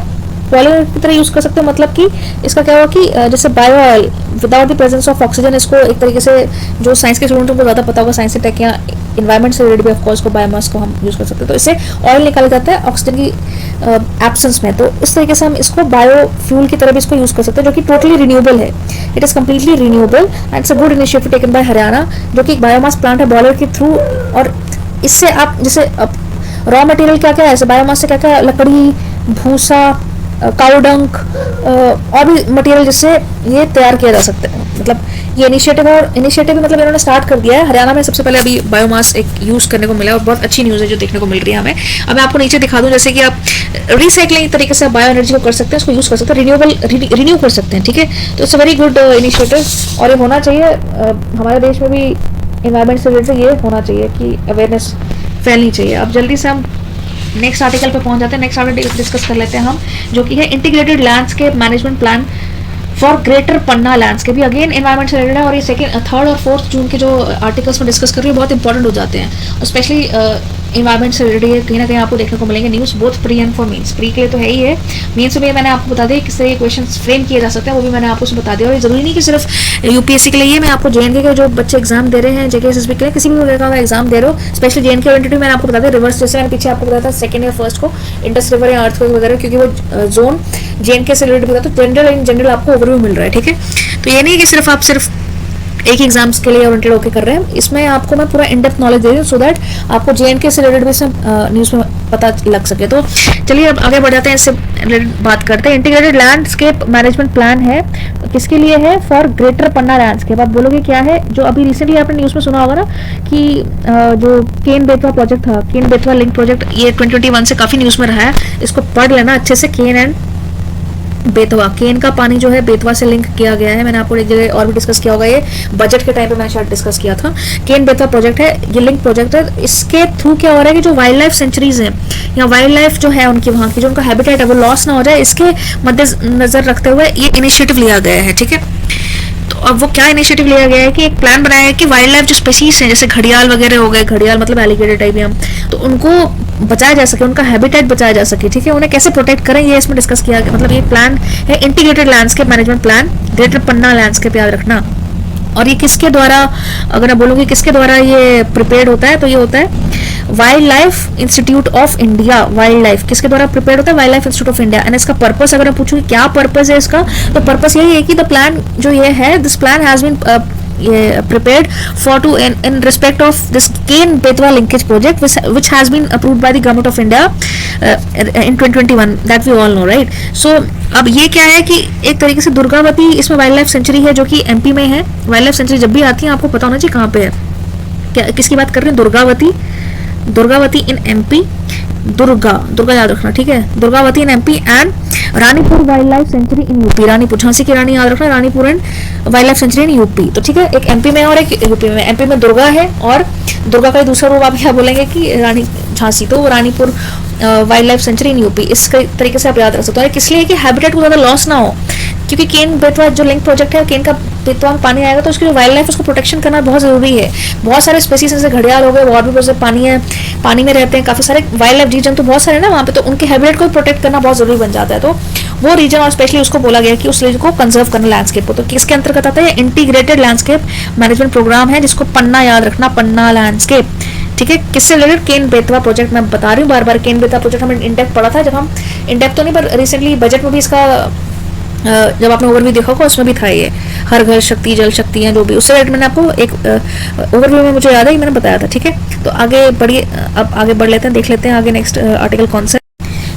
पॉलीमर की तरह यूज कर सकते हो. मतलब कि इसका क्या हुआ कि जैसे bio oil without the presence of oxygen, इसको एक तरीके से जो साइंस के स्टूडेंटों को ज़्यादा पता होगा, साइंस से टेक या इन्वायरमेंट से रिलेटेड भी ऑफकोर्स को बायोमास को हम यूज कर सकते हैं. तो इससे ऑयल निकाला जाता है ऑक्सीजन की एब्सेंस में. तो इस तरीके से हम इसको बायो फ्यूल की तरह भी इसको यूज कर सकते हैं, जो कि टोटली रिन्यूएबल है. It is completely renewable and it's a good initiative taken bye Haryana, जो कि एक बायोमास प्लांट है बॉयलर के थ्रू. और इससे आप जैसे रॉ मटेरियल क्या क्या है, जैसे बायोमास से क्या क्या, लकड़ी, भूसा, काउडंक और भी मटेरियल जिससे ये तैयार किया जा सकता है. मतलब ये इनिशिएटिव मतलब इन्होंने स्टार्ट कर दिया है हरियाणा में. सबसे पहले अभी बायोमास एक यूज करने को मिला है और बहुत अच्छी न्यूज़ है जो देखने को मिल रही है हमें. अब मैं आपको नीचे दिखा दूं, जैसे कि आप रिसाइकलिंग तरीके से बायो एनर्जी को कर सकते हैं, उसको यूज कर सकते हैं, रिन्यू कर सकते हैं. ठीक है, तो it's a very good initiative और ये होना चाहिए. हमारे देश में भी इन्वायरमेंट से रिलेटेड ये होना चाहिए कि अवेयरनेस फैलनी चाहिए. अब जल्दी से हम नेक्स्ट आर्टिकल पे पहुंच जाते हैं. नेक्स्ट आर्टिकल डिस्कस कर लेते हैं हम, जो कि है integrated landscape management plan for greater Panna landscape. Again environment से रिलेटेड है और ये सेकंड, थर्ड और फोर्थ जून के जो आर्टिकल्स में डिस्कस कर रही है बहुत इंपॉर्टेंट हो जाते हैं. और स्पेशली इन्वायरमेंट से रिलेटेड कहीं ना कहीं आपको देखने को मिलेंगे news, both pre and for means. Pre के लिए तो है ही है, मीन्स में मैंने आपको बता दिया किस तरह ये क्वेश्चन फ्रेम किए जा सकते हैं, वो भी मैंने आपको बता दिया. और ये जरूरी नहीं कि सिर्फ यूपीएससी के लिए, ये मैं आपको जेएनके के जो बच्चे एग्जाम दे रहे हैं, जेकेएसएसबी के लिए, किसी भी प्रकार का एग्जाम दे रहे हो, स्पेशली जेएनके ओरिएंटेड मैंने आपको बता दिया. रिवर्स जैसे मैंने पीछे आपको बताया था सेकंड या फर्स्ट को इंडस रिवर या अर्थक्वेक वगैरह, क्योंकि वो जोन जेएनके से रिलेटेड बताया, तो जनरल इन जनरल आपको ओवरव्यू मिल रहा है. ठीक है, तो ये नहीं कि सिर्फ आप एक एग्जाम्स के लिए ओरिएंटेड होकर कर रहे हैं. इसमें आपको मैं पूरा इन डेप्थ नॉलेज दे रही हूँ, सो दैट आपको जेएनके से रिलेटेड भी न्यूज़ में पता लग सके. तो चलिए अब आगे बढ़ जाते हैं, इससे बात करते हैं. इंटीग्रेटेड लैंडस्केप मैनेजमेंट प्लान है, किसके लिए है? For greater Panna landscape. आप बोलोगे क्या है? जो अभी रिसेंटली आपने न्यूज़ में सुना होगा ना कि जो केन बेतवा प्रोजेक्ट था, केन बेतवा लिंक प्रोजेक्ट, ये 2021 से काफ़ी न्यूज़ में रहा है. इसको पढ़ लेना अच्छे से. केन एंड बेतवा, केन का पानी जो है बेतवा से लिंक किया गया है. मैंने आपको एक जगह और भी डिस्कस किया होगा, ये बजट के टाइम पे मैंने शायद डिस्कस किया था. केन बेतवा प्रोजेक्ट है, ये लिंक प्रोजेक्ट है. इसके थ्रू क्या हो रहा है कि जो वाइल्ड लाइफ सेंचुरीज हैं या वाइल्ड लाइफ जो है उनकी, वहाँ की जो उनका हैबिटेट है वो लॉस ना हो जाए, इसके मद्देनजर रखते हुए ये इनिशिएटिव लिया गया है. ठीक है, तो अब वो क्या इनिशिएटिव लिया गया है कि एक प्लान बनाया है कि वाइल्ड लाइफ जो स्पीसीज हैं, जैसे घड़ियाल वगैरह हो गए, घड़ियाल मतलब एलिगेटर टाइप हम, तो उनको बचाया जा सके, उनका हैबिटेट बचाया जा सके. ठीक है, उन्हें कैसे प्रोटेक्ट करें ये इसमें डिस्कस किया गया. मतलब ये प्लान है integrated landscape management plan greater Panna landscape, याद रखना. और ये किसके द्वारा, अगर मैं बोलूँगी किसके द्वारा ये प्रिपेयर्ड होता है, तो ये होता है wild life institute of India. Wild life किसके द्वारा प्रिपेयर्ड होता है? Wild life institute of India. And इसका पर्पस अगर मैं पूछूँ क्या पर्पस है इसका, तो पर्पस यही है कि द प्लान जो ये है, this plan has been prepared for to in respect of this Kane Betwa linkage project which has been approved by the government of India in 2021, that we all know, right? So अब ये क्या है कि एक तरीके से दुर्गावती इसमें वाइल्ड लाइफ सेंचुरी है जो कि एमपी में है. वाइल्ड लाइफ सेंचुरी जब भी आती है आपको पता होना चाहिए कहाँ पे है, क्या किसकी बात कर रहे हैं? दुर्गावती इन एमपी, दुर्गा याद रखना. ठीक है, Durgavati in MP and Ranipur wild life sanctuary in UP. Ranipur, Jhansi की रानी याद रखना, Ranipur and wildlife century in UP. तो ठीक है, एक एमपी में और एक यूपी में. एमपी में दुर्गा है और दुर्गा का दूसरा रूप आप क्या बोलेंगे कि रानी झांसी, तो Ranipur wild life sanctuary in UP. इस तरीके से आप याद रख सकते हो. किस लिए कि हैबिटेट को ज़्यादा लॉस ना हो, क्योंकि केन बेतवा जो लिंक प्रोजेक्ट है, केन का बेतवा में पानी आएगा तो उसकी जो वाइल्ड लाइफ उसको प्रोटेक्शन करना बहुत जरूरी है। बहुत सारे स्पेसीज जैसे घड़ियाल हो गए, और भी बहुत पानी है, पानी में रहते हैं काफी सारे वाइल्ड लाइफ जीव जंतु बहुत सारे ना वहाँ पे, तो उनके हैबिटेट को प्रोटेक्ट करना बहुत जरूरी बन जाता है। तो वो रीजन और स्पेशली उसको बोला गया कि उस रीजन को कंजर्व करना लैंडस्केप को। तो किसके अंतर्गत आता है? इंटीग्रेटेड लैंडस्केप मैनेजमेंट प्रोग्राम है, जिसको पन्ना याद रखना, पन्ना लैंडस्केप। ठीक है, किससे रिलेटेड? केन बेतवा प्रोजेक्ट। मैं बता रही हूँ बार बार, केन बेतवा प्रोजेक्ट हमने इंडेक्ट पढ़ा था, जब हम इंडेक्ट तो नहीं पर रिसेंटली बजट में भी इसका जब आपने ओवरव्यू देखा होगा उसमें भी था ये, हर घर शक्ति, जल शक्ति है जो भी, उससे रिलेटेड मैंने आपको एक ओवरव्यू में मुझे याद है कि मैंने बताया था। ठीक है, तो आगे बढ़िए, अब आगे बढ़ लेते हैं, देख लेते हैं आगे नेक्स्ट आर्टिकल कौन सा।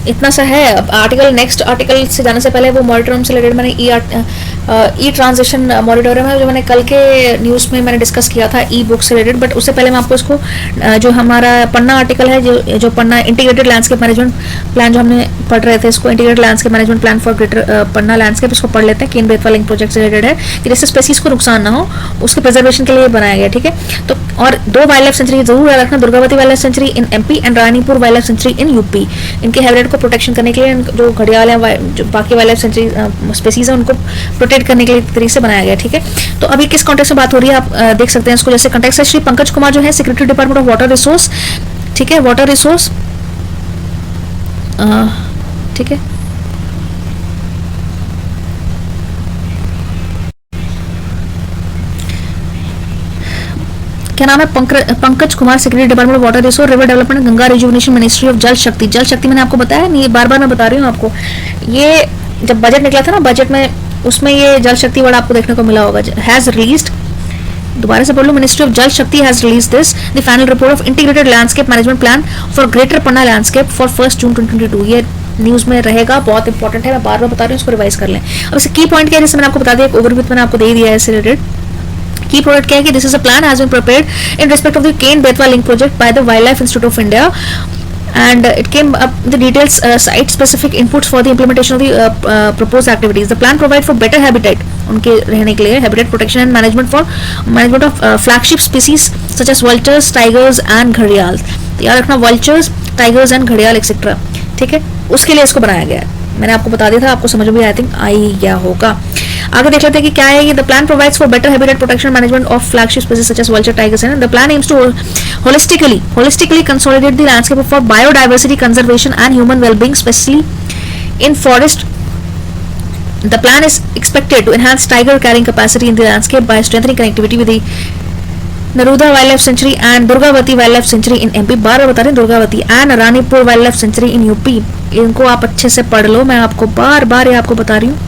इतना सा है। अब आर्टिकल, नेक्स्ट आर्टिकल से जाने से पहले वो मॉनिटोरियम से रिलेटेड मैंने ई ट्रांजिशन मॉनिटोरियम है जो मैंने कल के न्यूज़ में मैंने डिस्कस किया था ई बुक से रिलेटेड, बट उससे पहले मैं आपको इसको जो हमारा पन्ना आर्टिकल है, जो पन्ना इंटीग्रेटेड लैंडस्केप मैनेजमेंट प्लान जो हमने पढ़ रहे थे, इसको integrated landscape management plan for greater Panna landscape, इसको पढ़ लेते हैं। केन बेतवा लिंक प्रोजेक्ट से रिलेटेड है कि जैसे स्पेसीज को नुकसान ना हो उसके प्रिजर्वेशन के लिए बनाया गया। ठीक है, तो और 2 वाइल्ड लाइफ सेंचुरी जरूर याद रखना, Durgavati wild life sanctuary in MP and Ranipur wild life sanctuary in UP. इनके हैबिटेट को प्रोटेक्शन करने के लिए, जो घड़ियाल है, जो बाकी वाइल्ड लाइफ सेंचुरी स्पेसीज है, उनको प्रोटेक्ट करने के लिए तरीके से बनाया गया। ठीक है, तो अभी किस कॉन्टेक्स्ट में बात हो रही है आप देख सकते हैं इसको, जैसे कॉन्टेक्स्ट है श्री पंकज कुमार जो है secretary department of water resource. ठीक है, वाटर रिसोर्स, ठीक है, क्या नाम है? Pankaj Kumar, secretary department of water resource, river development, Ganga rejuvenation ministry of जल शक्ति। जल शक्ति मैंने आपको बताया नहीं, ये बार बार मैं बता रही हूँ आपको, ये जब बजट निकला था ना, बजट में उसमें ये जल शक्ति वर्ड आपको देखने को मिला होगा। हैज रिलीज्ड, दोबारा से बोल लो, मिनिस्ट्री ऑफ जल शक्ति has release this the final report of integrated landscape management plan for greater Panna landscape for 1 जून 2022। ये न्यूज में रहेगा, बहुत इंपॉर्टेंट है, मैं बार बार बता रही हूँ, इसको रिवाइज कर लें। अब इससे की पॉइंट क्या है, जैसे मैंने आपको बता दिया, एक ओवरव्यू मैंने आपको दे दिया है इससे रिलेटेड। की प्रोडक्ट क्या है कि this is a plan has been prepared in respect of the Ken Betwa link project by the wildlife institute of India, and it came up the details site specific inputs for the implementation of the proposed activities. The plan provide for better habitat, उनके रहने के लिए, habitat protection and management of flagship species such as vultures, tigers and घड़ियाल। याद रखना, vultures, tigers and घड़ियाल एक्सेट्रा। ठीक है, उसके लिए इसको बनाया गया है, मैंने आपको बता दिया था, आपको समझ में आई थिंक आई गया होगा। आगे देख लेते हैं कि क्या है ये। The plan provides for better habitat protection management of flagship species such as vulture, tigers and the plan aims to holistically consolidate the landscape for biodiversity conservation and human well-being, especially in forest. The plan is expected to enhance tiger carrying capacity in the landscape by strengthening connectivity with the Naruda Wildlife Sanctuary and Durgavati Wildlife Sanctuary in MP। बार बार बता रहे हैं, Durgavati and Ranipur wild life sanctuary in UP. इनको आप अच्छे से पढ़ लो, मैं आपको बार बार ये आपको बता रही हूँ,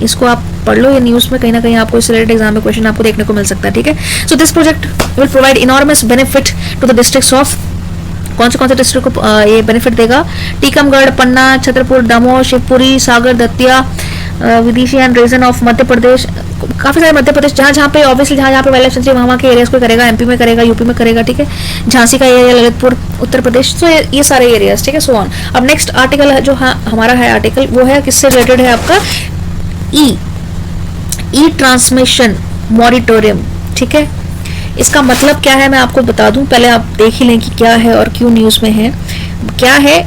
इसको आप पढ़ लो, ये न्यूज़ में कहीं ना कहीं आपको इस रिलेटेड एग्जाम में क्वेश्चन आपको देखने को मिल सकता है। ठीक है, so this project will provide enormous benefit to the districts of, कौन से डिस्ट्रिक्ट को ये बेनिफिट देगा? Tikamgarh, Panna, Chhatarpur, Damoh, Shivpuri, Sagar, Datia, Vidisha and region of Madhya Pradesh, काफी सारे मध्य प्रदेश, जहाँ पे ऑब्वियसली जहाँ पे वाइल्ड लाइफ सेंचुरी वहाँ के एरियाज को करेगा, एमपी में करेगा, यूपी में करेगा। ठीक है, झांसी का एरिया, ललितपुर, उत्तर प्रदेश, तो ये सारे एरियाज। ठीक है, सो ऑन। अब नेक्स्ट आर्टिकल जो हमारा है आर्टिकल, वो है किससे रिलेटेड है आपका? ई ट्रांसमिशन मॉनिटोरियम। ठीक है, इसका मतलब क्या है मैं आपको बता दूं, पहले आप देख ही लें कि क्या है और क्यों न्यूज़ में है। क्या है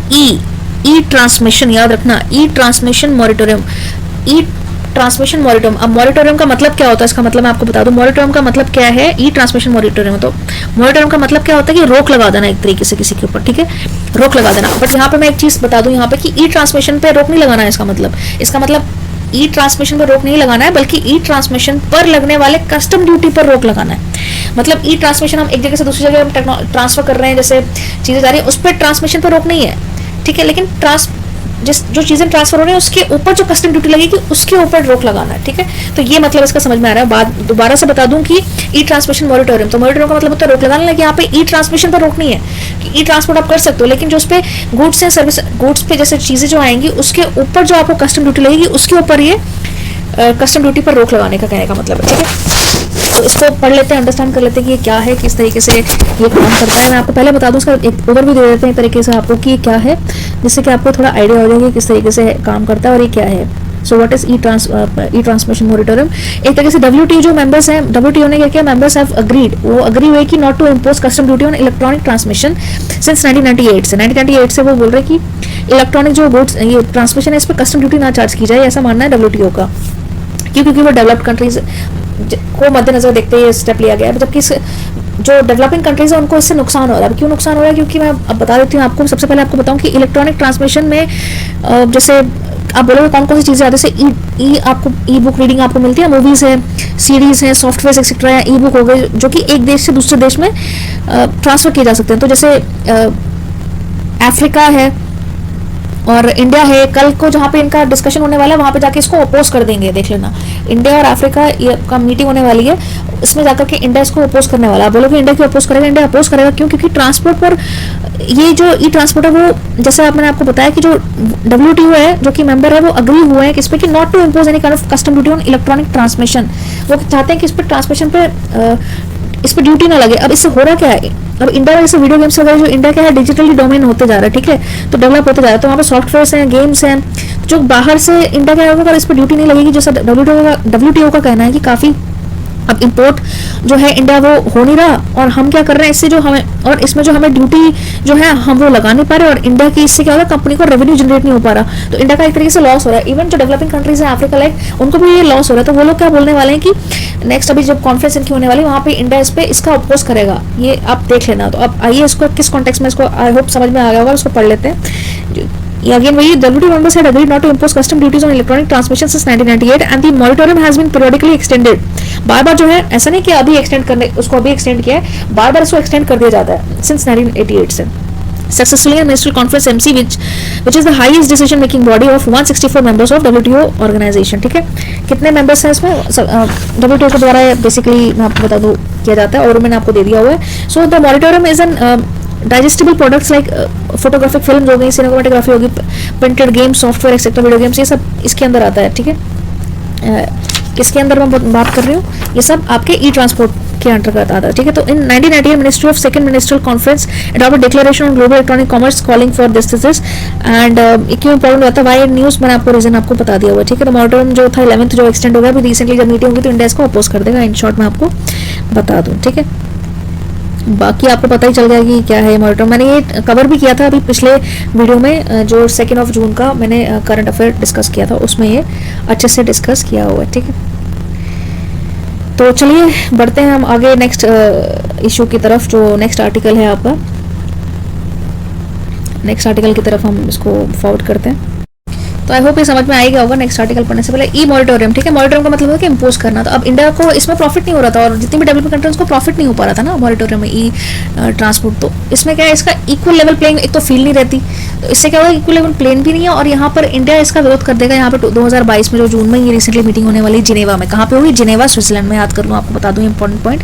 ई ट्रांसमिशन, याद रखना, ई ट्रांसमिशन मॉनिटोरियम, ई ट्रांसमिशन मॉनिटोरियम। अब मॉनिटोरियम का मतलब क्या होता है, इसका मतलब मैं आपको बता दूं, मॉनिटोरियम का मतलब क्या है, ई ट्रांसमिशन मॉनिटोरियम। तो मॉनिटोरियम का मतलब क्या होता है कि रोक लगा देना एक तरीके से किसी के ऊपर। ठीक है, रोक लगा देना। बट यहाँ पे मैं एक चीज बता दूं यहाँ पे कि ई ट्रांसमिशन पे रोक नहीं लगाना है, इसका मतलब ई ट्रांसमिशन पर रोक नहीं लगाना है, बल्कि ई ट्रांसमिशन पर लगने वाले कस्टम ड्यूटी पर रोक लगाना है। मतलब ई ट्रांसमिशन हम एक जगह से दूसरी जगह ट्रांसफर कर रहे हैं, जैसे चीजें जा रही है, उस पर ट्रांसमिशन पर रोक नहीं है। ठीक है, लेकिन जो चीजें ट्रांसफर हो रही है उसके ऊपर जो कस्टम ड्यूटी लगेगी उसके ऊपर रोक लगाना है। ठीक है, तो ये मतलब इसका समझ में आ रहा है। बाद दोबारा से बता दूं कि ई ट्रांसमिशन मॉनिटोरियम, तो मॉनिटोरियम का मतलब होता है रोक लगाना, लेकिन यहाँ पे ई ट्रांसमिशन पर रोक नहीं है कि ई ट्रांसपोर्ट आप कर सकते हो, लेकिन जो उस पे गुड्स एंड सर्विस, गुड्स पे जैसे चीजें जो आएंगी उसके ऊपर जो आपको कस्टम ड्यूटी लगेगी उसके ऊपर ये कस्टम ड्यूटी पर रोक लगाने का कहने का मतलब है। ठीक है, तो इसको पढ़ लेते हैं, अंडरस्टैंड कर लेते हैं कि ये क्या है, किस तरीके से ये काम करता है। मैं आपको पहले बता दूं, उसका एक ओवरव्यू दे देते हैं एक तरीके से आपको कि ये क्या है, जिससे कि आपको थोड़ा आइडिया हो जाएगा किस तरीके से काम करता है और ये क्या है। So what is E transmission moratorium? एक तरीके से WTO जो मेंबर्स हैं, WTO ने क्या किया, मेंबर्स हैव अग्रीड, वो अग्री हुए कि not to impose custom duty on electronic transmission since 1998 से वो बोल रहे कि इलेक्ट्रॉनिक जो गुड्स ये ट्रांसमिशन है इस पर कस्टम ड्यूटी ना चार्ज की जाए, ऐसा मानना है WTO का। क्योंकि वो डेवलप्ड कंट्रीज को मद्देनजर देखते हुए स्टेप लिया गया है, जबकि जो डेवलपिंग कंट्रीज है उनको इससे नुकसान हो रहा है। क्यों नुकसान हो रहा है? क्योंकि मैं अब बता देती हूँ आपको। सबसे पहले आपको बताऊं कि इलेक्ट्रॉनिक ट्रांसमिशन में जैसे आप बोलोगे कौन कौन सी चीज़ें आती है, जैसे आपको ई बुक रीडिंग आपको मिलती है, मूवीज है, सीरीज है, सॉफ्टवेयर एक्सेट्रा या ई बुक हो गए जो कि एक देश से दूसरे देश में ट्रांसफर किए जा सकते हैं। तो जैसे अफ्रीका है और इंडिया है, कल को जहाँ पे इनका डिस्कशन होने वाला है वहाँ पे जाके इसको अपोज कर देंगे, देख लेना। इंडिया और अफ्रीका का मीटिंग होने वाली है, इसमें जाकर के इंडिया इसको अपोज करने वाला है। बोलोगे इंडिया क्यों अपोज करेगा? इंडिया अपोज करेगा क्यों? क्योंकि ट्रांसपोर्ट पर ये जो ई ट्रांसपोर्ट है वो, जैसे मैंने आपको बताया कि जो WTO है जो कि मेंबर है वो अग्री हुए हैं किस पे कि not to impose any kind of custom duty on electronic transmission. वो चाहते हैं कि इस पर ट्रांसमिशन पे इस पर ड्यूटी ना लगे। अब इससे हो रहा क्या है, अब इंडिया में जैसे वीडियो गेम्स वगैरह जो इंडिया का है डिजिटली डोमेन होते जा रहा है, ठीक है, तो डेवलप होते जा रहा है, तो वहाँ पे सॉफ्टवेयर हैं, गेम्स हैं, जो बाहर से इंडिया का होगा अगर इस पर ड्यूटी नहीं लगेगी, जैसा WTO का कहना है कि काफ़ी अब इंपोर्ट जो है इंडिया वो हो नहीं रहा, और हम क्या कर रहे हैं इससे जो हमें, और इसमें जो हमें ड्यूटी जो है हम वो लगा नहीं पा रहे, और इंडिया की इससे क्या हो रहा है, कंपनी को रेवेन्यू जनरेट नहीं हो पा रहा, तो इंडिया का एक तरीके से लॉस हो रहा है। इवन जो डेवलपिंग कंट्रीज है अफ्रीका लाइक, उनको भी ये लॉस हो रहा है। तो वो लोग क्या बोलने वाले हैं कि नेक्स्ट अभी जब कॉन्फ्रेंस इनकी होने वाली है वहाँ पे इंडिया इस पे इसका अपोज करेगा, ये आप देख लेना। तो अब आइए इसको किस कॉन्टेक्स्ट में, इसको आई होप समझ में आ गया होगा, उसको पढ़ लेते हैं। Again, WTO members had agreed not to impose custom duties on electronic transmission since 1998, and the moratorium has been periodically extended. बार-बार जो है ऐसा नहीं कि अभी एक्सटेंड करने, उसको अभी एक्सटेंड किया है, बार-बार इसको एक्सटेंड कर दिया जाता है since 1988 से। Successfully in Ministerial Conference MC, which is the highest decision-making body of 164 members of WTO organization, ठीक है। कितने members हैं इसमें? WTO के द्वारा बेसिकली मैं आपको बता दूं किया जाता है, और मैंने आपको दे दिया हुआ है। So the moratorium is an digestible products like photographic film हो गई, सिनेमाटोग्राफी होगी, printed games, software etcetera, video games, ये सब इसके अंदर आता है, ठीक है। किसके अंदर मैं बात कर रही हूँ, ये सब आपके ई ट्रांसपोर्ट के अंतर्गत आता है, ठीक है। तो इन 1998 ministry of second ministerial conference adopted declaration on global electronic commerce calling for this and क्यों इंपॉर्टेंट होता है, वाई न्यूज़ मैंने आपको रीजन आपको बता दिया हुआ, ठीक है। तो मॉनिटरिंग जो था 11th जो एक्सटेंड हो गया, अभी रिसेंटली जब मीटिंग होगी तो इंडिया इसको अपोज कर देगा, इन शॉर्ट मैं आपको बता दूँ, ठीक है। बाकी आपको पता ही चल गया कि क्या है मॉनिटरिंग। मैंने ये कवर भी किया था अभी पिछले वीडियो में, जो 2 जून का मैंने करंट अफेयर डिस्कस किया था, उसमें ये अच्छे से डिस्कस किया हुआ है, ठीक है। तो चलिए बढ़ते हैं हम आगे नेक्स्ट इशू की तरफ, जो नेक्स्ट आर्टिकल है आपका। नेक्स्ट आर्टिकल की तरफ हम इसको फॉरवर्ड करते हैं। तो आई होप ये समझ में आएगा होगा। नेक्स्ट आर्टिकल पढ़ने से पहले ई मॉनिटोरियम, ठीक है। मॉनिटोरियम का मतलब है कि इम्पोज करना। तो अब इंडिया को इसमें प्रॉफिट नहीं हो रहा था, और जितनी भी डेवलपिंग कंट्रीज को प्रॉफिट नहीं हो पा रहा था ना मॉनिटोरियम में ई ट्रांसपोर्ट। तो इसमें क्या है, इसका इक्वल लेवल प्लेइंग एक तो फील नहीं रहती, तो इससे क्या होगा, इक्वल लेवल प्लेन भी नहीं है, और यहाँ पर इंडिया इसका विरोध कर देगा। यहाँ पर 2022 में जो जून में ये रिसेंटली मीटिंग होने वाली जिनेवा में, कहाँ पे होगी, जिनेवा स्विट्जरलैंड में। याद कर लूँ, आपको बता दूँ इंपॉर्टेंट पॉइंट,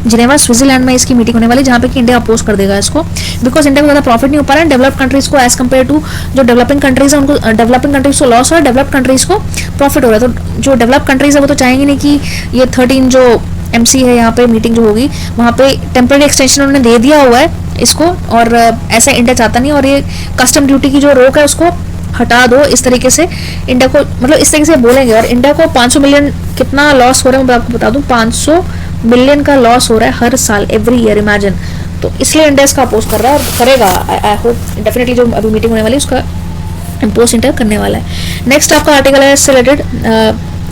जिनेवा स्विट्जरलैंड में इसकी मीटिंग होने वाली, जहाँ पे कि इंडिया अपोज कर देगा इसको, बिकॉज इंडिया को ज़्यादा प्रॉफिट नहीं हो पा रहा है डेवलप्ड कंट्रीज को एज कम्पेयर टू जो डेवलपिंग कंट्रीज है, उनको डेवलपिंग कंट्रीज को लॉस हो रहा है, डेवलप्ड कंट्रीज को प्रॉफिट हो रहा है। तो जो डेवलप्ड कंट्रीज है वो तो चाहेंगे नहीं कि ये 13 जो MC है यहाँ पे मीटिंग जो होगी वहाँ पे टेम्परेरी एक्सटेंशन उन्होंने दे दिया हुआ है इसको, और ऐसा इंडिया चाहता नहीं, और ये कस्टम ड्यूटी की जो रोक है उसको हटा दो, इस तरीके से इंडिया को, मतलब इस तरीके से बोलेंगे। और इंडिया को 500 मिलियन कितना लॉस हो रहा है मैं आपको बता दूं, 500 मिलियन का लॉस हो रहा है हर साल, एवरी ईयर, इमेजिन। तो इसलिए इंडिया इसका अपोज कर रहा है और करेगा, आई होप डेफिनेटली जो अभी मीटिंग होने वाली है उसका इम्पोज इंडिया करने वाला है। नेक्स्ट आपका आर्टिकल है इससे रिलेटेड,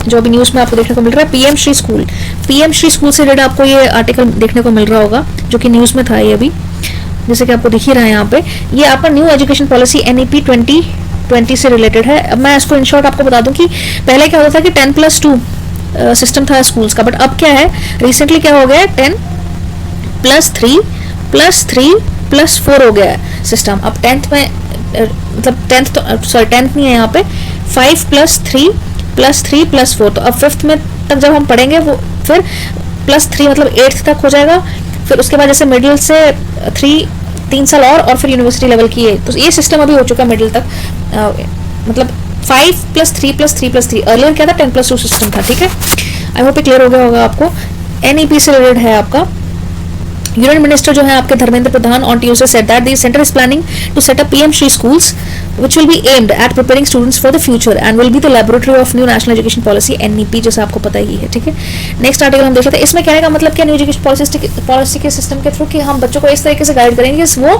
जो अभी न्यूज़ में आपको देखने को मिल रहा है, PM Shri school. PM Shri school से रिलेटेड आपको ये आर्टिकल देखने को मिल रहा होगा, जो कि न्यूज़ में था ये अभी, जैसे कि आपको दिख ही रहा है यहाँ पे। ये आपका न्यू एजुकेशन पॉलिसी NEP 2020 से रिलेटेड है। अब मैं इसको इन शॉर्ट आपको बता दूं कि पहले क्या होता था कि 10+2 सिस्टम था स्कूल्स का, बट अब क्या है, रिसेंटली क्या हो गया है, 10+3+3+4 हो गया है सिस्टम। अब 10th में मतलब 10th तो सॉरी 10th नहीं है यहाँ पे, 5+3+3+4। तो अब 5th में तक जब हम पढ़ेंगे वो फिर +3 मतलब 8th तक हो जाएगा, फिर उसके बाद जैसे मिडिल से 3 साल और फिर यूनिवर्सिटी लेवल की है। तो ये सिस्टम अभी हो चुका है मिडिल तक, मतलब 5+3+3+3। अर्लियर क्या था, 10+2 सिस्टम था, ठीक है। आई होप क्लियर हो गया होगा आपको। NEP से रिलेटेड है आपका। यूनियन मिनिस्टर जो है आपके Dharmendra Pradhan on Tuesday said that the centre is planning to set up PM Shri schools which will be aimed at preparing students for the future and will be the laboratory of new national education policy NEP, जैसे आपको पता ही है, ठीक है। नेक्स्ट आर्टिकल हम देख लेते हैं। इसमें कहने का मतलब क्या, न्यू एजुकेशन पॉलिसी के सिस्टम के थ्रू कि हम बच्चों को इस तरीके से गाइड करेंगे कि वो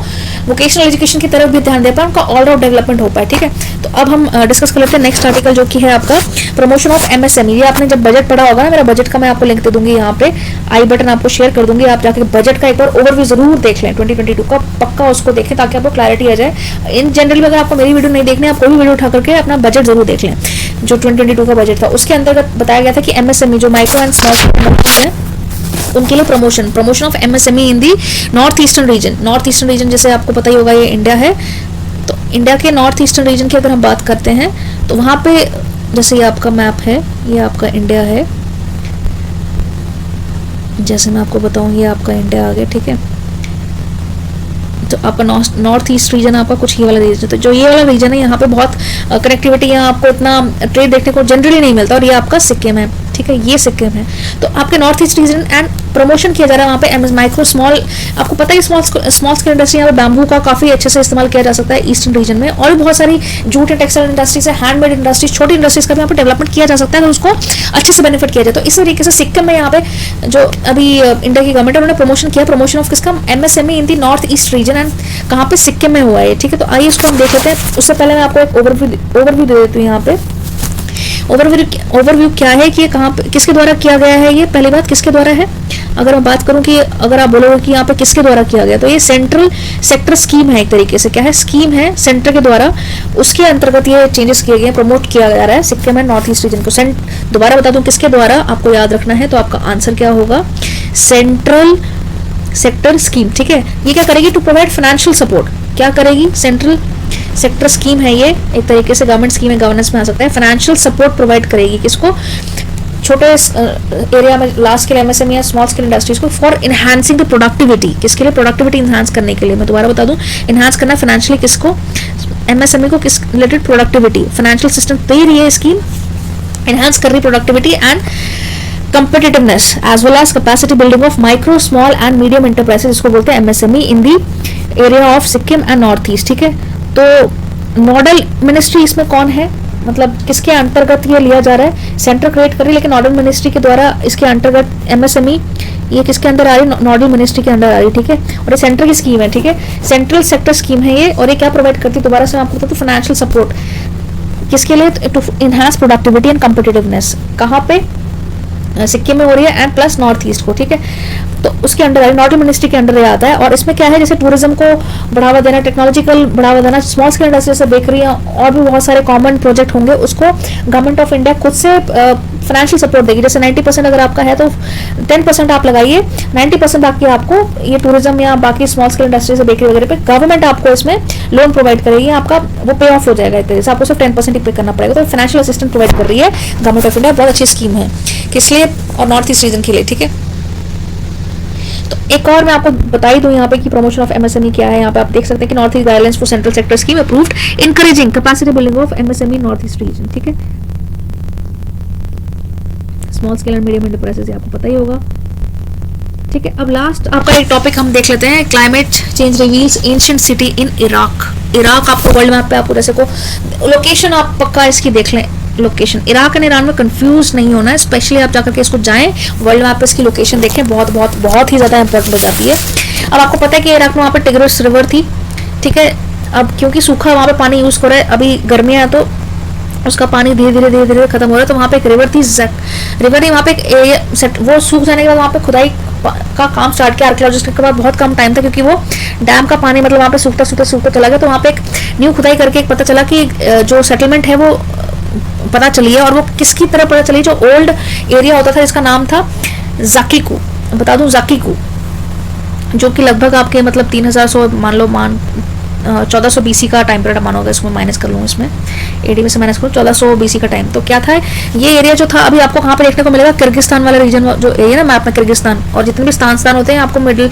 वोकेशनल एजुकेशन की तरफ भी ध्यान दे पाए, उनका ऑल राउंड डेवलपमेंट हो पाए, ठीक है। तो अब हम डिस्कस कर लेते हैं नेक्स्ट आर्टिकल जो कि है आपका प्रमोशन ऑफ MSME। ये आपने जब बजट पढ़ा होगा ना, मेरा बजट का मैं आपको लिंक दे दूंगी, यहाँ पे आई बटन आपको शेयर कर दूंगी, आप जाके बजट का एक बार ओवरव्यू जरूर देख लें 2022 का, पक्का उसको देखें ताकि आपको क्लैरिटी आ जाए। इन जनरल अगर आपको मेरी वीडियो नहीं देखनी, आप कोई भी वीडियो उठा करके अपना बजट जरूर देख लें। जो 2022 का बजट था उसके अंतर्गत बताया गया था कि MSME जो माइक्रो एंड स्मॉल है उनके लिए promotion of MSME in the north eastern region जैसे आपको पता ही होगा ये इंडिया है। तो इंडिया के नॉर्थ ईस्टर्न रीजन की अगर हम बात करते हैं तो वहां पे जैसे ये आपका मैप है, ये आपका इंडिया है, जैसे मैं आपको बताऊं ये आपका इंडिया आ गया, ठीक है। तो आपका नॉर्थ ईस्ट रीजन आपका कुछ ये वाला रीजन, तो जो ये वाला रीजन है यहाँ पे बहुत कनेक्टिविटी, यहाँ आपको इतना ट्रेड देखने को जनरली नहीं मिलता, और ये आपका सिक्किम है, ठीक है, ये सिक्किम है। तो आपके north east region and promotion किया जा रहा है वहाँ पे माइक्रो स्मॉल, आपको पता है स्मॉल स्केल इंडस्ट्री, यहाँ पे बैम्बू का काफी अच्छे से इस्तेमाल किया जा सकता है ईस्टर्न रीजन में, और भी बहुत सारी जूट एंड टेक्सटाइल इंडस्ट्रीज है, हैंडमेड इंडस्ट्रीज, छोटी इंडस्ट्रीज का भी यहाँ पे डेवलपमेंट किया जा सकता है, तो उसको अच्छे से बेनिफिट किया जाए। तो इस तरीके से सिक्किम में यहाँ पे जो अभी इंडिया की गवर्नमेंट है उन्होंने प्रमोशन किया, प्रमोशन ऑफ किसका, MSME in the north east region, and कहाँ पे, सिक्किम में हुआ है, ठीक है। तो आइए इसको हम देख लेते हैं। उससे पहले मैं आपको एक ओवरव्यू दे देती हूँ। यहाँ पे ओवरव्यू क्या है कि कहाँ पे किसके द्वारा किया गया है, ये पहली बात किसके द्वारा है। अगर मैं बात करूं कि अगर आप बोलोगे कि यहाँ पे किसके द्वारा किया गया, तो ये सेंट्रल सेक्टर स्कीम है, एक तरीके से क्या है, स्कीम है सेंटर के द्वारा, उसके अंतर्गत ये चेंजेस किए गए, प्रमोट किया जा रहा है Sikkim and north east region को। दोबारा बता दूं किसके द्वारा, आपको याद रखना है, तो आपका आंसर क्या होगा, सेंट्रल सेक्टर स्कीम, ठीक है। ये क्या करेगी, टू प्रोवाइड फाइनेंशियल सपोर्ट, क्या करेगी, सेंट्रल सेक्टर स्कीम है ये, एक तरीके से गवर्नमेंट स्कीम है, गवर्नेंस में आ सकता है, फाइनेंशियल सपोर्ट प्रोवाइड करेगी किसको, छोटे एरिया में लार्ज स्केल MSME या स्मॉल स्केल इंडस्ट्रीज को, फॉर इनहांसिंग द प्रोडक्टिविटी, किसके लिए, प्रोडक्टिविटी इनहांस करने के लिए। मैं दोबारा बता दूं, इनहांस करना फाइनेंशियली किसको, MSME को, किस रिलेटेड, प्रोडक्टिविटी, फाइनेंशियल सिस्टम दे रही है स्कीम, इनहांस कर रही productivity and competitiveness as well as capacity building of micro, small and medium enterprises, इसको बोलते हैं MSME in the area of Sikkim and north east, ठीक है। तो नोडल मिनिस्ट्री इसमें कौन है, मतलब किसके अंतर्गत ये लिया जा रहा है, सेंटर क्रिएट कर रही है, लेकिन नोडल मिनिस्ट्री के द्वारा इसके अंतर्गत MSME ये किसके अंदर आ रही है, नोडल मिनिस्ट्री के अंदर आ रही है, ठीक है। और ये सेंट्रल की स्कीम है, ठीक है, सेंट्रल सेक्टर स्कीम है ये, और ये क्या प्रोवाइड करती है, दोबारा से मैं आपको बताऊं, फाइनेंशियल सपोर्ट किसके लिए, to enhance productivity and competitiveness, कहाँ पे, सिक्किम में हो रही है, एंड प्लस नॉर्थ ईस्ट को, ठीक है। तो उसके अंडर नॉर्थ मिनिस्ट्री के अंडर आता है, और इसमें क्या है, जैसे टूरिज्म को बढ़ावा देना, टेक्नोलॉजिकल बढ़ावा देना, स्मॉल स्केल इंडस्ट्री से बेकरी और भी बहुत सारे कॉमन प्रोजेक्ट होंगे, उसको गवर्नमेंट ऑफ इंडिया खुद से फाइनेंशियल सपोर्ट देगी। जैसे 90% अगर आपका है तो 10% आप लगाइए, 90% बाकी आपको ये टूरिज्म या बाकी स्मॉल स्केल इंडस्ट्री से बेकरी वगैरह पे गवर्नमेंट आपको इसमें लोन प्रोवाइड करेगी, आपका वो पे ऑफ हो जाएगा, एक तरह से आपको सिर्फ 10% ही पे करना पड़ेगा। तो फाइनेंशियल असिस्टेंस प्रोवाइड कर रही है गवर्नमेंट ऑफ इंडिया, बहुत अच्छी स्कीम है, किस लिए, और नॉर्थ ईस्ट रीजन के लिए, ठीक है। तो एक और मैं आपको बता ही दूं यहाँ पे कि प्रमोशन ऑफ MSME क्या है। यहाँ पे आप देख सकते हैं कि north east guidelines for central sector scheme approved, encouraging capacity building of MSME north east region, ठीक है। Small scale and medium enterprises आपको पता ही होगा, ठीक है। अब लास्ट आपका एक टॉपिक हम देख लेते हैं, climate change reveals ancient city in Iraq. Iraq आपको वर्ल्ड मैप पे आपको जैसे को लोकेशन आप पक्का इसकी देख लें, लोकेशन इराक एंड ईरान में कंफ्यूज नहीं होना है, स्पेशली आप जाकर के इसको जाएं, वर्ल्ड मैप पे इसकी लोकेशन देखें, बहुत बहुत बहुत ही ज्यादा इंपॉर्टेंट हो जाती है। अब आपको पता है कि इराक में वहाँ पे टिग्रिस रिवर थी, ठीक है। अब क्योंकि सूखा वहाँ पे पानी यूज कर रहा है, अभी गर्मियाँ है तो उसका पानी धीरे धीरे खत्म हो रहा है, तो वहाँ पे एक रिवर थी, रिवर नहीं, वहाँ पे एक वो सूख जाने के बाद वहाँ पे खुदाई का काम स्टार्ट किया आर्कियोलॉजिस्ट के बाद, बहुत कम टाइम था क्योंकि वो डैम का पानी मतलब वहाँ पे सूखता चला गया, तो वहाँ पे एक न्यू खुदाई करके एक पता चला कि जो सेटलमेंट है वो पता चली है, और वो किसकी तरह पता चली, जो ओल्ड एरिया होता था जिसका नाम था जाकिकू, बता दूं जाकिकू, जो कि लगभग आपके मतलब 3100 मान लो 1400 BC का टाइम पीरियड मानोगे, इसमें माइनस कर लूँ, इसमें AD में से माइनस करूँ, 1400 BC का टाइम। तो क्या था ये एरिया जो था, अभी आपको कहाँ पे देखने को मिलेगा, किर्गिस्तान वाला रीजन जो एरिया ना मैप में, किर्गिस्तान और जितने भी स्थान होते हैं आपको मिडिल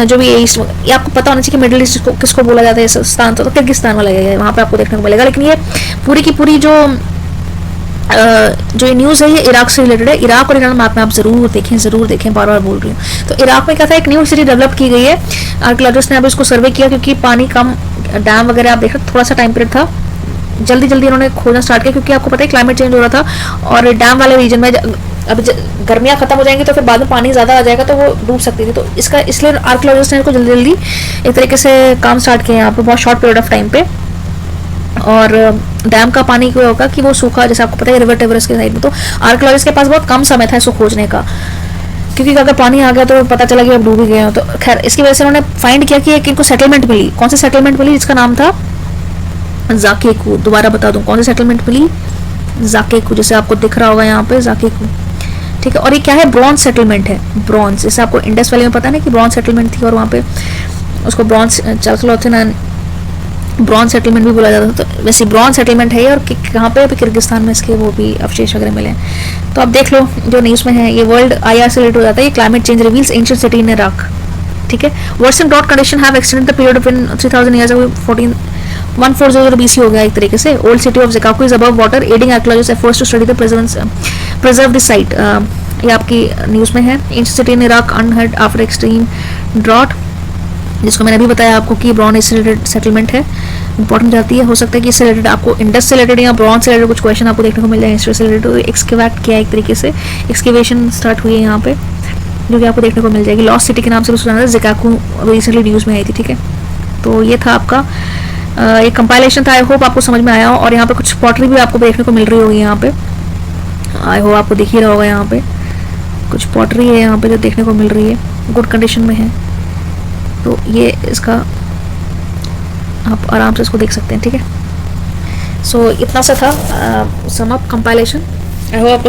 जो भी ईस्ट, ये आपको पता होना चाहिए कि मिडिल ईस्ट किसको बोला जाता है स्थान, तो किर्गिस्तान वाला एरिया वहाँ पे आपको देखने को मिलेगा। लेकिन ये पूरी की पूरी जो जो ये न्यूज़ है ये इराक से रिलेटेड है। इराक और ईरान मैप में आप ज़रूर देखें, बार बार बोल रही हूँ। तो इराक में क्या था, एक न्यू सिटी डेवलप की गई है। आर्कियोलॉजिस्ट ने अब इसको सर्वे किया क्योंकि पानी कम, डैम वगैरह आप देख रहे, थोड़ा सा टाइम पीरियड था, जल्दी इन्होंने खोजना स्टार्ट किया क्योंकि आपको पता है क्लाइमेट चेंज हो रहा था और डैम वाले रीजन में अब गर्मियाँ खत्म हो जाएंगी तो फिर बाद में पानी ज़्यादा आ जाएगा तो वो डूब सकती थी। तो इसका इसलिए आर्कियोलॉजिस्ट ने इसको जल्दी एक तरीके से काम स्टार्ट किया यहाँ पे बहुत शॉर्ट पीरियड ऑफ टाइम पे। और डैम का पानी क्या होगा कि वो सूखा, जैसे आपको पता है रिवर टेवरस के साइड में, तो आर्कियोलॉजिस्ट के पास बहुत कम समय था इसको खोजने का, क्योंकि अगर पानी आ गया तो पता चला कि अब डूब ही गए हो। तो खैर इसकी वजह से उन्होंने फाइंड किया कि एक इनको सेटलमेंट मिली। कौन सी सेटलमेंट मिली? जिसका नाम था जाकेकू। दोबारा बता दूं, कौन सी सेटलमेंट मिली? जाकेकू, जैसे आपको दिख रहा होगा यहाँ पे जाकेकू, ठीक है। और ये क्या है? ब्रॉन्ज सेटलमेंट है। ब्रॉन्ज, जैसे आपको इंडस वैली में पता है ना कि ब्रॉन्ज सेटलमेंट थी और वहाँ पे उसको ब्रॉन्ज चलखलोथन ब्रॉन्ज सेटलमेंट भी बोला जाता था। तो वैसे ब्रॉन्ज सेटलमेंट है और कहाँ पे? किर्गिस्तान में इसके वो भी अवशेष वगैरह मिले हैं। तो आप देख लो जो न्यूज़ में है, ये वर्ल्ड IR से रिलेटेड हो जाता है। ये climate change reveals ancient city in Iraq, ठीक है। Worsen drought condition have extended the period of in 3000 years ago 1440 BC हो गया एक तरीके से। Old city of Zakhiku is above water adding archaeologist efforts to study the preserve this site. ये आपकी न्यूज़ में है। Ancient city in Iraq unearthed after extreme drought, जिसको मैंने अभी बताया आपको कि ब्रॉन्ज से रिलेटेड सेटलमेंट है, इंपॉर्टेंट जाती है। हो सकता है कि इससे रिलेटेड आपको इंडस से रिलेटेड या ब्रॉन्ज से रिलेटेड कुछ क्वेश्चन आपको देखने को मिल जाए। हिस्ट्री से रिलेटेड एक्सकेवेट किया एक तरीके से, एक्सकेवेशन स्टार्ट हुई है यहाँ पे, जो कि आपको देखने को मिल जाएगी। लॉस्ट सिटी के नाम से सुना था, ज़काकू रिसेंटली न्यूज़ में आई थी, ठीक है। तो ये था आपका एक कंपाइलेशन था। आई होप आपको समझ में आया हो। और यहाँ पे कुछ पॉटरी भी आपको देखने को मिल रही होगी यहाँ पे, आई होप आपको दिख ही रहा होगा। यहाँ पे कुछ पॉटरी है यहाँ पे जो देखने को मिल रही है, गुड कंडीशन में है। तो ये इसका आप आराम से इसको देख सकते हैं, ठीक है। सो इतना सा था sum up compilation. I hope आपको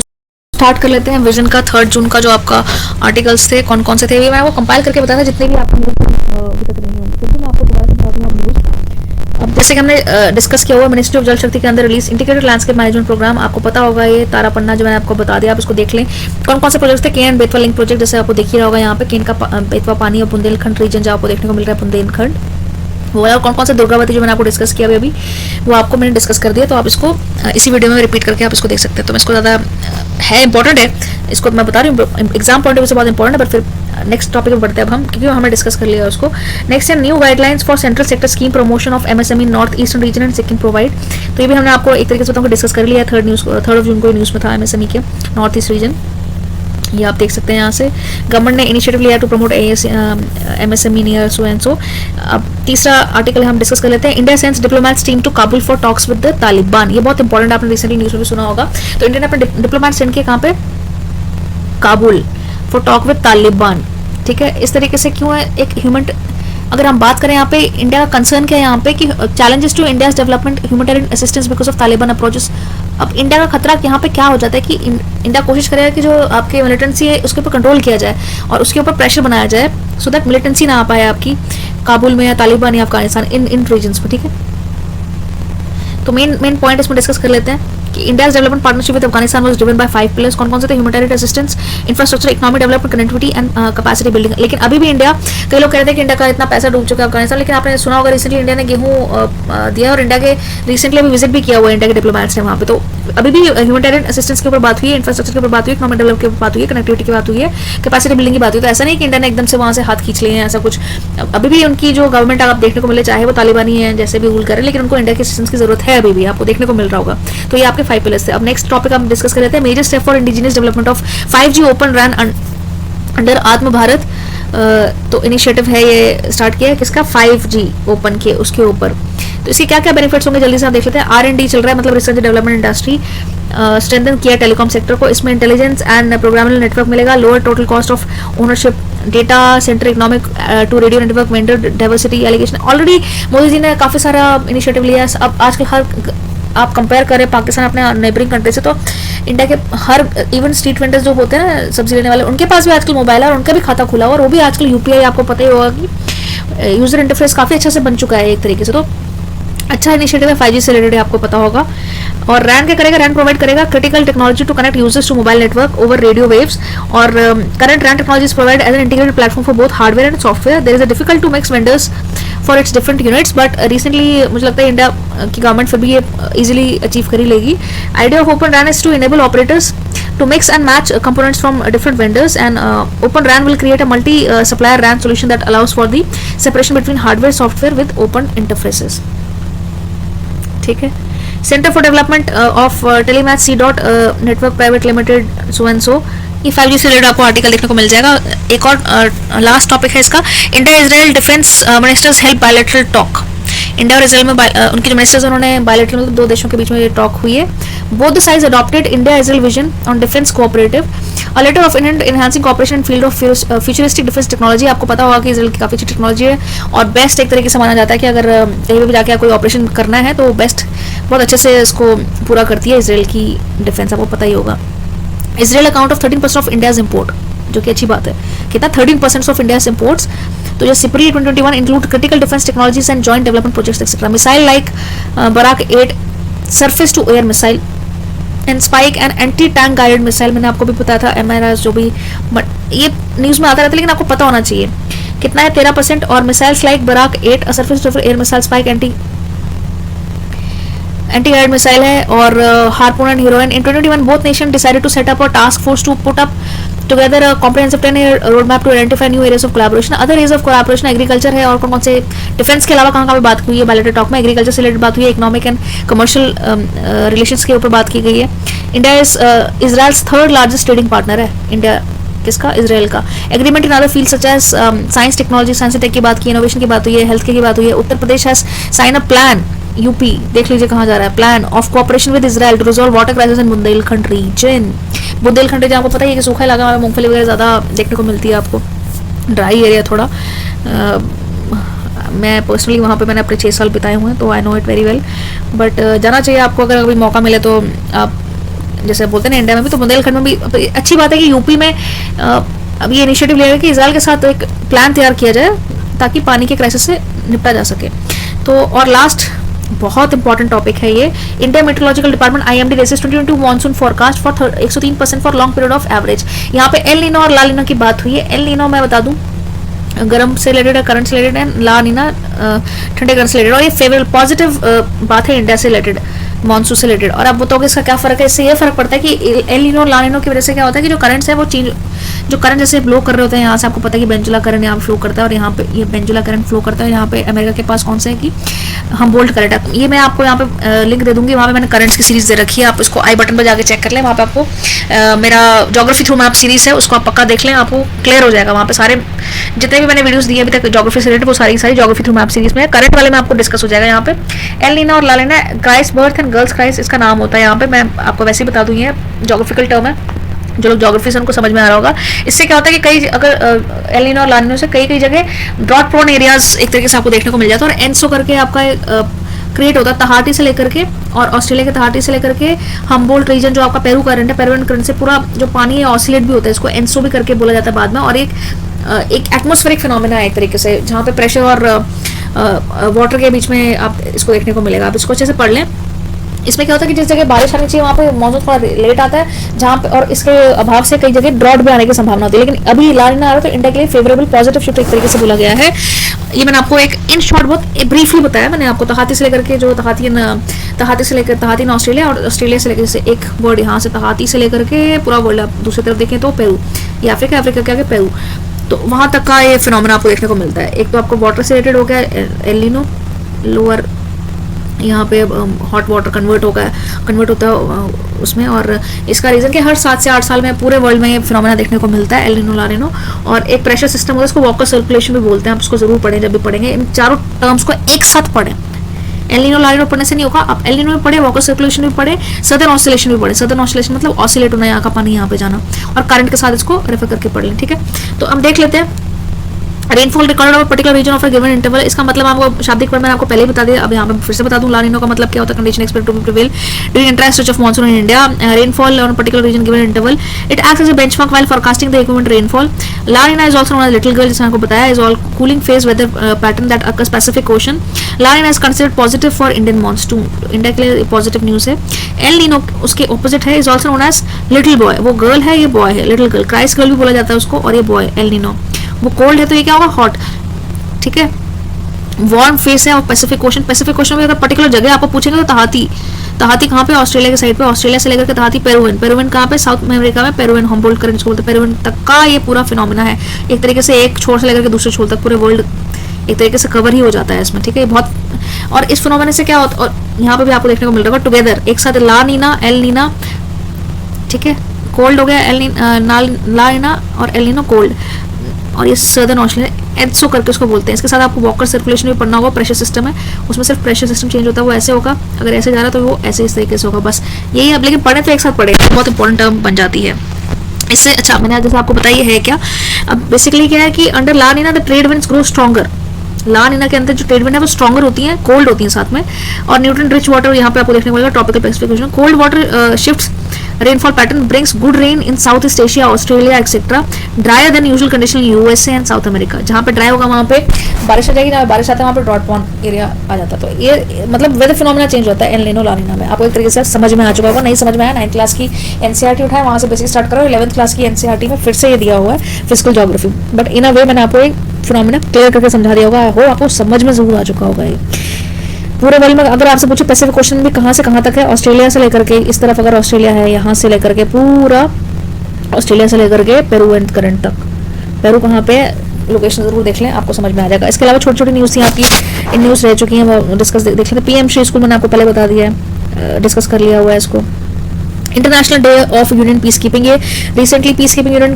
स्टार्ट कर लेते हैं विजन का 3 जून का जो आपका आर्टिकल्स थे कौन कौन से थे, मैं वो कंपाइल करके बताया जितने भी आपको अभी तक नहीं होंगे, क्योंकि मैं आपको दोबारा से बता दूँ न्यूज़। अब जैसे कि हमने डिस्कस किया हुआ मिनिस्ट्री ऑफ जल शक्ति के अंदर release integrated landscape management programme, आपको पता होगा ये तारा पन्ना जो मैंने आपको बता दिया, आप इसको देख लें। कौन कौन से प्रोजेक्ट थे? केन बेतवा लिंक प्रोजेक्ट, जैसे आपको देख ही रहा होगा यहाँ पे केन का बेतवा पानी और बुंदेलखंड रीजन जो आपको देखने को मिल रहा है, बुंदेलखंड वो है। और कौन कौन से दुर्गावती जो मैंने आपको डिस्कस किया अभी वो आपको मैंने डिस्कस कर दिया, तो आप इसको इसी वीडियो में रिपीट करके आप इसको देख सकते हैं। तो मैं इसको ज़्यादा है इंपॉर्टेंट है, इसको मैं बता रही हूँ एग्जाम पॉइंट ऑफ व्यू से बहुत इंपॉर्टेंट है। पर फिर नेक्स्ट टॉपिक में बढ़ते हैं अब हम, क्योंकि हमने डिस्कस कर लिया उसको। नेक्स्ट है new guidelines for central sector scheme promotion of MSME north eastern region and Sikkim provide. तो ये भी हमने आपको एक तरीके से डिस्कस कर लिया। 3 जून को न्यूज़ में था MSME के नॉर्थ ईस्ट रीजन, ये आप देख सकते हैं यहाँ से। गवर्नमेंट ने इनिशिएटिव लिया to promote MSME near so and so. अब तीसरा आर्टिकल हम डिस्कस कर लेते हैं। India sends diplomats team to Kabul for talks with the Taliban. ये बहुत इंपॉर्टेंट, आपने रिसेंटली न्यूज़ में भी सुना होगा। तो इंडिया ने अपने डिप्लोमैट सेंड किए कहाँ पे? Kabul for talk with Taliban, ठीक है। इस तरीके से क्यों है? एक ह्यूमन, अगर हम बात करें यहाँ पे इंडिया का कंसर्न क्या है यहाँ पे कि challenges to India's development humanitarian assistance because of Taliban approaches. अब इंडिया का खतरा यहाँ पे क्या हो जाता है कि इंडिया कोशिश करेगा कि जो आपके मिलिटेंसी है उसके ऊपर कंट्रोल किया जाए और उसके ऊपर प्रेशर बनाया जाए सो दैट मिलिटेंसी ना आ पाए आपकी काबुल में या तालिबान या अफगानिस्तान इन रीजन्स में, ठीक है। तो मेन पॉइंट इसमें डिस्कस कर लेते हैं कि India's development partnership with Afghanistan was driven by 5 pillars. कौन कौन से थे? Humanitarian assistance, infrastructure, economic development, connectivity and capacity building. लेकिन अभी भी इंडिया, कई लोग कह रहे थे कि इंडिया का इतना पैसा डूब चुका है अफगानिस्तान, लेकिन आपने सुना होगा रिसेंटली इंडिया ने गेहूं दिया और इंडिया के रिसेंटली अभी विजिट भी किया हुआ है इंडिया के डिप्लोमैट्स ने वहाँ पे। तो अभी भी ह्यूमैनिटेरियन असिस्टेंस के ऊपर बात हुई है, इंफ्रास्ट्रक्चर के ऊपर बात हुई है, इकोनॉमिक डेवलपमेंट के ऊपर बात हुई है, कनेक्टिविटी की बात हुई है, कैपेसिटी बिल्डिंग की बात हुई है। तो ऐसा नहीं कि इंडिया ने एकदम से वहाँ से हाथ खींच लिए हैं, ऐसा कुछ। अभी भी उनकी जो गवर्नमेंट आप देखने को मिले, चाहे वो तालिबानी है जैसे भी रूल करें, लेकिन उनको इंडिया के असिस्टेंस की जरूरत है, अभी भी आपको देखने को मिल रहा होगा। तो ये आपके 5 पिलर्स थे। अब नेक्स्ट टॉपिक हम डिस्कस कर लेते हैं major step for indigenous development of 5G open RAN under Atma Bharat. तो इनिशिएटिव है ये स्टार्ट किया है किसका? 5G ओपन के उसके ऊपर। तो इसके क्या क्या बेनिफिट्स होंगे जल्दी से हम देख लेते हैं। R&D चल रहा है, मतलब रिसर्च डेवलपमेंट इंडस्ट्री स्ट्रेंथन किया टेलीकॉम सेक्टर को। इसमें इंटेलिजेंस एंड प्रोग्रामेबल नेटवर्क मिलेगा, lower total cost of ownership, data centre economic to radio network, vendor diversity allegation. Already Modi ji ने काफी सारा इनिशिएटिव लिया है। अब आजकल हर आप कंपेयर करें पाकिस्तान अपने नेबरिंग कंट्री से, तो इंडिया के हर इवन स्ट्रीट वेंडर्स जो होते हैं ना सब्जी लेने वाले, उनके पास भी आजकल मोबाइल है और उनका भी खाता खुला हुआ और वो भी आजकल UPI, आपको पता ही होगा कि यूजर इंटरफेस काफी अच्छा से बन चुका है एक तरीके से। तो अच्छा इनिशिएटिव है, 5G से रिलेटेड आपको पता होगा। और रैन क्या करेगा? रैन प्रोवाइड करेगा critical technology to connect users to mobile network over radio waves. और current RAN technology is provide as an integrated platform for both hardware and software. There is a difficult to mix vendors for its different units, but recently मुझे लगता है इंडिया की गवर्नमेंट फिर भी ये इजीली अचीव कर ही लेगी. Idea of open RAN is to enable operators to mix and match components from different vendors, and Open RAN will create a multi supplier RAN solution that allows for the separation between hardware software with open interfaces. ठीक है. Center for Development of Telematch C. Network Private Limited so and so. ये 5G से रिलेटेड आपको आर्टिकल देखने को मिल जाएगा. एक और लास्ट टॉपिक है इसका, India Israel defence ministers help bilateral talk. India और इसराइल में उनके जो मिनिस्टर्स उन्होंने बायलैटरल मतलब दो देशों के बीच में ये टॉक हुई है. Both the sides adopted India Israel vision on defence cooperative, a letter of intent enhancing cooperation in field of futuristic defence technology. आपको पता होगा कि इजराइल की काफी अच्छी टेक्नोलॉजी है और बेस्ट एक तरीके से माना जाता है कि अगर कहीं भी जाके कोई ऑपरेशन करना है तो बेस्ट बहुत अच्छे से इसको पूरा करती है इजराइल की डिफेंस. आपको पता ही होगा. Israel account of 13% of India's import, जो कि अच्छी बात है. कितना 13% ऑफ इंडियाज इम्पोर्ट्स. तो ये SIPRI 2021 include critical defence technologies and joint development projects etcetera. Missile like Barak 8 surface to air missile and Spike and anti tank guided missile. मैंने आपको भी बताया था MRS जो भी, बट ये न्यूज में आता रहता है लेकिन आपको पता होना चाहिए. कितना है 13%. और missiles like Barak 8 surface to air missile, Spike anti guided missile है, और Harpoon and heroin. In 2021 both nation decided to set up a task force to put up together a comprehensive 10-year roadmap to identify new areas of collaboration. Other areas of collaboration agriculture है, और कौन कौन से डिफेंस के अलावा कहाँ बात हुई है बायलैटरल टॉक में. एग्रीकल्चर से रिलेटेड बात हुई है, इकोनॉमिक एंड कमर्शियल रिलेशंस के ऊपर बात की गई है. India is Israel's third largest trading partner है. इंडिया किसका? इजराइल का. Agreement in other field such as science technology, science tech की बात की, इनोवेशन की बात हुई है, हेल्थ की बात हुई है. Uttar Pradesh has sign a plan, UP देख लीजिए कहाँ जा रहा है, plan of cooperation with Israel to resolve water crisis in Bundelkhand region. Bundelkhand region आपको पता है कि सूखा इलाका में मूंगफली वगैरह ज़्यादा देखने को मिलती है आपको, ड्राई एरिया थोड़ा. मैं पर्सनली वहाँ पे मैंने अपने 6 साल बिताए हुए हैं तो I know it very well. But जाना चाहिए आपको अगर कभी मौका मिले तो. आप जैसे बोलते हैं ना इंडिया में भी, तो बुंदेलखंड में भी अच्छी बात है कि यूपी में अब ये इनिशिएटिव लिया गया कि इजराइल के साथ एक प्लान तैयार किया जाए ताकि पानी के क्राइसिस से निपटा जा सके. तो और लास्ट बहुत इंपॉर्टेंट टॉपिक है ये, India metrological department IMD raises 2022 monsoon forecast for 103% for long period of average. यहाँ पे एल नीनो और ला नीनो की बात हुई है. एल नीनो मैं बता दूं गर्म से रिलेटेड है, करंट से रिलेटेड है. ला नीना ठंडे करंट से रिलेटेड, और ये फेवरेबल पॉजिटिव बात है इंडिया से रिलेटेड, मानसून से रिलेटेड. और आप बताओगे इसका क्या फर्क है? इससे ये फर्क पड़ता है कि एल नीनो और ला नीनो की वजह से क्या होता है कि जो करंट्स है वो चेंज, जो करंट जैसे फ्लो कर रहे होते हैं यहाँ से, आपको पता है कि बेंजुला करंट यहाँ फ्लो करता है और यहाँ पे ये बेंजुला करंट फ्लो करता है. यहाँ पे अमेरिका के पास कौन सा है कि हम बोल्ट करंट है. ये मैं आपको यहाँ पे लिंक दे दूंगी, वहाँ पे मैंने करंट्स की सीरीज दे रखी है, आप इसको आई बटन पर जाके चेक कर लें. वहाँ पे आपको मेरा ज्योग्राफी थ्रू मैप सीरीज है, उसको आप पक्का देख लें, आपको क्लियर हो जाएगा. वहाँ पे सारे जितने भी मैंने वीडियोस दिए अभी तक ज्योग्राफी से रिलेटेड वो सारी ज्योग्राफी थ्रू मैप सीरीज में. करंट वाले में आपको डिस्कस हो जाएगा. यहाँ पे एल नीनो और La Nina, Christ birth and girls Christ इसका नाम होता है. यहाँ पे मैं आपको वैसे ही बता दूँ, ये ज्योग्राफिकल टर्म है, जो लोग ज्योग्राफी से उनको समझ में आ रहा होगा. इससे क्या होता है कि कई अगर एल नीनो और ला नीनो से कई जगह ड्रॉट प्रोन एरियाज एक तरीके से आपको देखने को मिल जाता है. और एनसो करके आपका क्रिएट होता है तहाटी से लेकर के, और ऑस्ट्रेलिया के तहाटी से लेकर के हम्बोल्ट रीजन जो आपका पेरू करंट है, पेरुवियन करंट से पूरा जो पानी है ऑसिलेट भी होता है. इसको एनसो भी करके बोला जाता है बाद में. और एक एटमॉस्फेरिक फिनोमेना है एक तरीके से, जहाँ पे प्रेशर और वाटर के बीच में आप इसको देखने को मिलेगा. आप इसको अच्छे से पढ़ लें. इसमें क्या होता है कि जिस जगह बारिश आनी चाहिए वहाँ पे मौसम थोड़ा लेट आता है, जहाँ पे और इसके अभाव से कई जगह ड्रॉट भी आने की संभावना होती है. लेकिन अभी ला नीना आ रहा है तो इंडिया के लिए फेवरेबल पॉजिटिव शिफ्ट एक तरीके से बोला गया है. ये मैंने आपको एक इन शॉर्ट बहुत ब्रीफली बताया. मैंने आपको तहाती से लेकर के जो तहाती से लेकर तहाती इन ऑस्ट्रेलिया, और ऑस्ट्रेलिया से लेकर जैसे एक वर्ड यहाँ से तहाती से लेकर के पूरा वर्ल्ड आप दूसरी तरफ देखें तो पेरू, ये अफ्रीका के आगे पेरू, तो वहाँ तक का ये फिनोमेना आपको देखने को मिलता है. एक तो आपको वाटर से रिलेटेड हो गया एल नीनो, लोअर यहाँ पे हॉट वाटर कन्वर्ट होता है उसमें. और इसका रीज़न कि हर 7 से 8 साल में पूरे वर्ल्ड में ये फिनोमेना देखने को मिलता है, एल नीनो ला नीनो. और एक प्रेशर सिस्टम होता है, इसको वॉकर सर्कुलेशन भी बोलते हैं. आप इसको जरूर पढ़ें जब भी पढ़ेंगे. इन चारों टर्म्स को एक साथ पढ़ें. एल नीनो ला नीनो पढ़ने से नहीं होगा, आप एल नीनो में पढ़े, वॉकर सर्कुलेशन भी पढ़े, सदर्न ऑसिलेशन भी पढ़े. सदर्न ऑसिलेशन मतलब ऑसिलेट होना, यहाँ का पानी यहाँ पे जाना, और करंट के साथ इसको रेफर करके पढ़ लें. ठीक है, तो हम देख लेते हैं rainfall record of particular region of a given interval. इसका मतलब आपको शाब्दिक पर मैंने आपको पहले ही बता दिया, अब यहाँ पे फिर से बता दूं. ला नीनो का मतलब क्या होता है? Condition expected to prevail during intense stretch of monsoon in India. Rainfall on particular region given interval, it acts as a benchmark while forecasting the equivalent rainfall. La Niña is also known as little girl, जिसने आपको बताया, is all cooling phase weather pattern that occurs Pacific Ocean. La Niña is considered positive for Indian monsoon. India के लिए पॉजिटिव न्यूज है. एल नीनो उसके ऑपोजिट है, is also known as little boy. वो गर्ल है, ये बॉय है, लिटिल गर्ल. क्राइस गर्ल भी बोला जाता है उसको, और ये बॉय एल नीनो. वो कोल्ड है तो ये क्या होगा? हॉट. ठीक है, वार्म फेस है और पैसिफिक ओशन में अगर पर्टिकुलर जगह आपको पूछेंगे तो तहाती कहाँ पे, ऑस्ट्रेलिया के साइड पे, ऑस्ट्रेलिया से लेकर के तहाती पेरुविन कहाँ पे, साउथ अमेरिका में पेरुविन हम्बोल्ट करंट जिसको बोलते हैं, पेरुविन तक का ये पूरा फिनोमिना है। एक तरीके से एक छोर से लेकर के दूसरे छोर तक पूरे वर्ल्ड एक तरीके से कवर ही हो जाता है इसमें, ठीक है। बहुत, और इस फिनोमिना से क्या होता है, और यहाँ पे भी आपको देखने को मिल रहा है टुगेदर एक साथ ला नीना एल नीना, ठीक है, कोल्ड हो गया ला नीना और एल नीनो कोल्ड, और ये सदर्न ऑस्ट्रेलिया एड्सो करके उसको बोलते हैं। इसके साथ आपको वॉकर सर्कुलेशन भी पढ़ना होगा, प्रेशर सिस्टम है उसमें सिर्फ प्रेशर सिस्टम चेंज होता है, वो ऐसे होगा, अगर ऐसे जा रहा है तो वो ऐसे इस तरीके से होगा, बस यही है। लेकिन पढ़े तो एक साथ पढ़े, बहुत इंपॉर्टेंट टर्म बन जाती है इससे। अच्छा, मैंने जैसे आपको बताइए है क्या, अब बेसिकली क्या है कि under La Nina the trade winds grow stronger, La Nina के अंदर जो ट्रेड विंड है वो स्ट्रॉन्गर होती है, कोल्ड होती है साथ में, और न्यूट्रिएंट रिच वाटर यहाँ पे आपको देखने को मिलेगा tropical Pacific. Cold water shifts rainfall pattern brings good rain in Southeast Asia, Australia etc. drier than usual condition in USA and South America। जहाँ पे ड्राई होगा वहाँ पे बारिश आ जाएगी, जहाँ बारिश आता है वहाँ पे ड्रॉट प्रोन एरिया आ जाता है। तो ये मतलब वेदर फिनोमेना चेंज होता है एल नीनो ला नीना में। आपको एक तरीके से समझ में आ चुका होगा, नहीं समझ में आया 9th क्लास की एनसीईआरटी उठाए वहाँ से बेसिक स्टार्ट करो, 11th क्लास की एनसीईआरटी में फिर से ये दिया हुआ है फिजिकल ज्योग्राफी, बट इन अ वे मैंने आपको एक फिनोमेना क्लियर करके समझा दिया होगा, हो आपको समझ में जरूर आ चुका होगा ये। पूरे वर्ल्ड में अगर आपसे पूछे पैसिफिक ओशन भी कहाँ से कहाँ तक है, ऑस्ट्रेलिया से लेकर के इस तरफ अगर ऑस्ट्रेलिया है यहाँ से लेकर के पूरा ऑस्ट्रेलिया से लेकर के पेरू एंड करंट तक, पेरू कहाँ पे लोकेशन जरूर देख लें, आपको समझ में आ जाएगा। इसके अलावा छोटी छोटी न्यूज़ थी आपकी, इन न्यूज़ रह चुकी हैं वो डिस्कस देख लेते हैं। पीएम श्री स्कूल मैंने आपको पहले बता दिया है, डिस्कस कर लिया हुआ है इसको। International day of union peace keeping, ये recently peace keeping union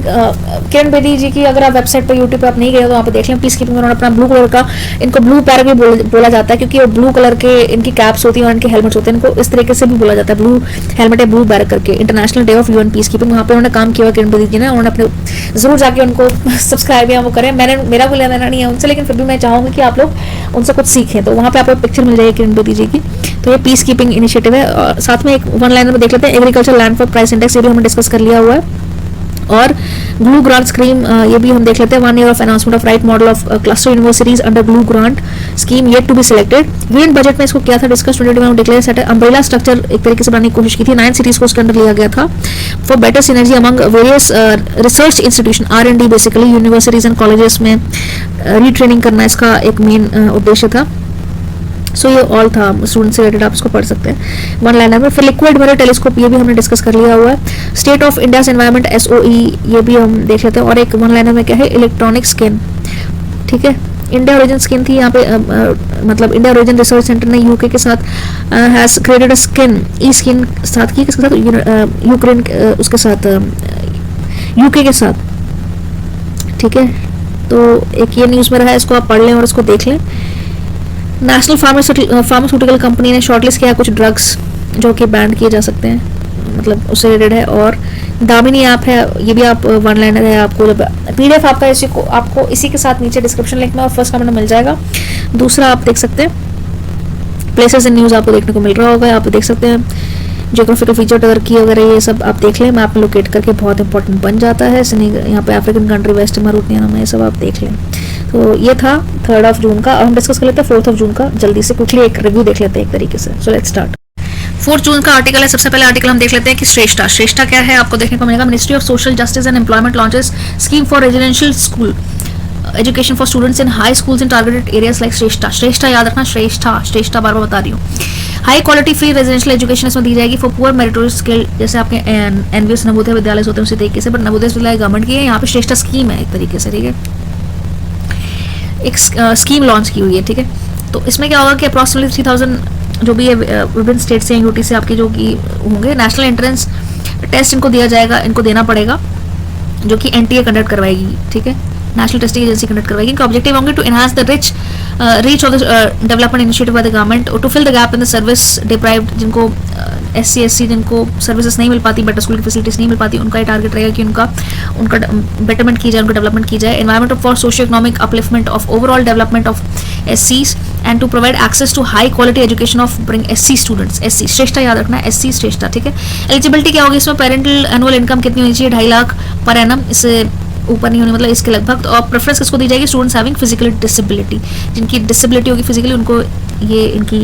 Kiran Bedi जी की अगर आप वेबसाइट पर यूट्यूब पे आप नहीं गए तो वहाँ पे देख लें। पीस कीपिंग उन्होंने अपना ब्लू कलर का, इनको ब्लू पैरग भी बोला जाता है क्योंकि वो ब्लू कलर के इनकी कैप्स होती हैं और इनके हेलमेट्स होते हैं, इनको इस तरीके से भी बोला जाता है ब्लू हेलमेट है ब्लू पैरग करके। International day of UN peace keeping, वहाँ पे उन्होंने काम किया किरण बेदी जी ने, उन्होंने अपने जरूर जाके उनको सब्सक्राइब या वो करें, मेरा कोई लेना नहीं है उनसे, लेकिन फिर भी मैं चाहूँगी कि आप लोग उनसे कुछ सीखें। तो वहाँ पे आपको पिक्चर मिल जाएगी किरण बेदी जी की। तो ये पीस कीपिंग इनिशिएटिव है। और साथ में एक वन लाइनर में देख लेते हैं, agriculture land for price index, ये भी हमने डिस्कस कर लिया हुआ है। और ब्लू ग्रांट स्कीम, ये भी हम देख लेते हैं। 1 year of announcement of right model of cluster universities under blue grant scheme yet to be selected. Union budget में इसको क्या था discuss, 2021 declare set umbrella structure एक तरीके से बनाने की कोशिश की थी, 9 cities को उसके अंदर लिया गया था for better synergy among various research institution, R&D basically universities and colleges में रीट्रेनिंग करना इसका एक मेन उद्देश्य था। सो ये ऑल था स्टूडेंट से रिलेटेड, आप इसको पढ़ सकते हैं वन लाइनर में। फिर लिक्विड मिरर टेलीस्कोप, ये भी हमने डिस्कस कर लिया हुआ है। State of India's environment SOE, ये भी हम देख लेते हैं। और एक वन लाइनर में क्या है, इलेक्ट्रॉनिक स्किन, ठीक है। इंडिया ओरिजिन स्किन थी यहाँ पे, मतलब इंडिया ओरिजिन रिसर्च सेंटर ने यूके के साथ has created a skin, E skin साथ की, किसके साथ, यूक्रेन उसके साथ, यूके के साथ, ठीक है। तो एक ये न्यूज़ में रहा है, इसको आप पढ़ लें और इसको देख लें। नेशनल फार्मास्यूटिकल कंपनी ने शॉर्टलिस्ट किया कुछ ड्रग्स जो कि बैन किए जा सकते हैं, मतलब उससे रिलेटेड है। और दामिनी ऐप है, ये भी आप वन लाइनर है, आपको जब PDF आपका इसी को आपको इसी के साथ नीचे डिस्क्रिप्शन लिंक में और फर्स्ट कमेंट में मिल जाएगा। दूसरा आप देख सकते हैं प्लेसेस इन न्यूज़, आपको देखने को मिल रहा होगा, आप देख सकते हैं। जियोग्राफिकल फीचर टर्की वगैरह ये सब आप देख लें, मैप में लोकेट करके बहुत इंपॉर्टेंट बन जाता है। यहाँ पे अफ्रीकन कंट्री वेस्ट मारूटियाना में, ये सब आप देख लें। तो ये था 3rd जून का। अब हम डिस्कस कर लेते हैं 4th जून का, जल्दी से क्विकली एक रिव्यू देख लेते हैं एक तरीके से। So let's start. 4 जून का आर्टिकल है। सबसे पहले आर्टिकल हम देख लेते हैं कि श्रेष्ठा क्या है, आपको देखने को मिलेगा। Ministry of social justice and employment launches scheme for residential school education for students in high schools in targeted areas like Shreshta याद रखना, श्रेष्ठा बार बार बता रही हूँ। High quality free residential education इसमें दी जाएगी फॉर पुअर मेरिटोरियस स्किल, जैसे आपके NVS नवोदय विद्यालय होते हैं उसी तरीके से, बट नवोदय विद्यालय गवर्नमेंट की है, यहाँ पे श्रेष्ठा स्कीम है एक तरीके से, ठीक है। एक स्कीम लॉन्च की हुई है, ठीक है। तो इसमें क्या होगा कि अप्रॉक्सीमेटली 3000 जो भी है विभिन्न स्टेट से UT से आपके जो कि होंगे, नेशनल एंट्रेंस टेस्ट इनको दिया जाएगा, इनको देना पड़ेगा, जो कि NTA कंडक्ट करवाएगी, ठीक है, नेशनल टेस्टिंग एजेंसी कंडक्ट करवाएगी। इनका ऑब्जेक्टिव होंगे to enhance the reach of the development initiative by the government, to fill the gap in the service deprived, जिनको SC जिनको सर्विसेज नहीं मिल पाती, बेटर स्कूल की फैसिलिटीज नहीं मिल पाती, उनका ये टारगेट रहेगा कि उनका बेटरमेंट की जाए, उनका डेवलपमेंट की जाए। Environment for socio economic upliftment of overall development of SCs and to provide access to high quality education of bring SC students. SC Shreshta याद रखना है, SC श्रेष्ठा, ठीक है। एलिजिबिलिटी क्या होगी इसमें, पेरेंटल एनुअल इनकम कितनी होनी चाहिए, 2.5 लाख पर एनम, इससे ऊपर नहीं होने, मतलब इसके लगभग। और प्रेफरेंस किसको दी जाएगी, स्टूडेंट्स हैविंग फिजिकल डिसेबिलिटी, जिनकी डिसेबिलिटी होगी फिजिकली, उनको ये इनकी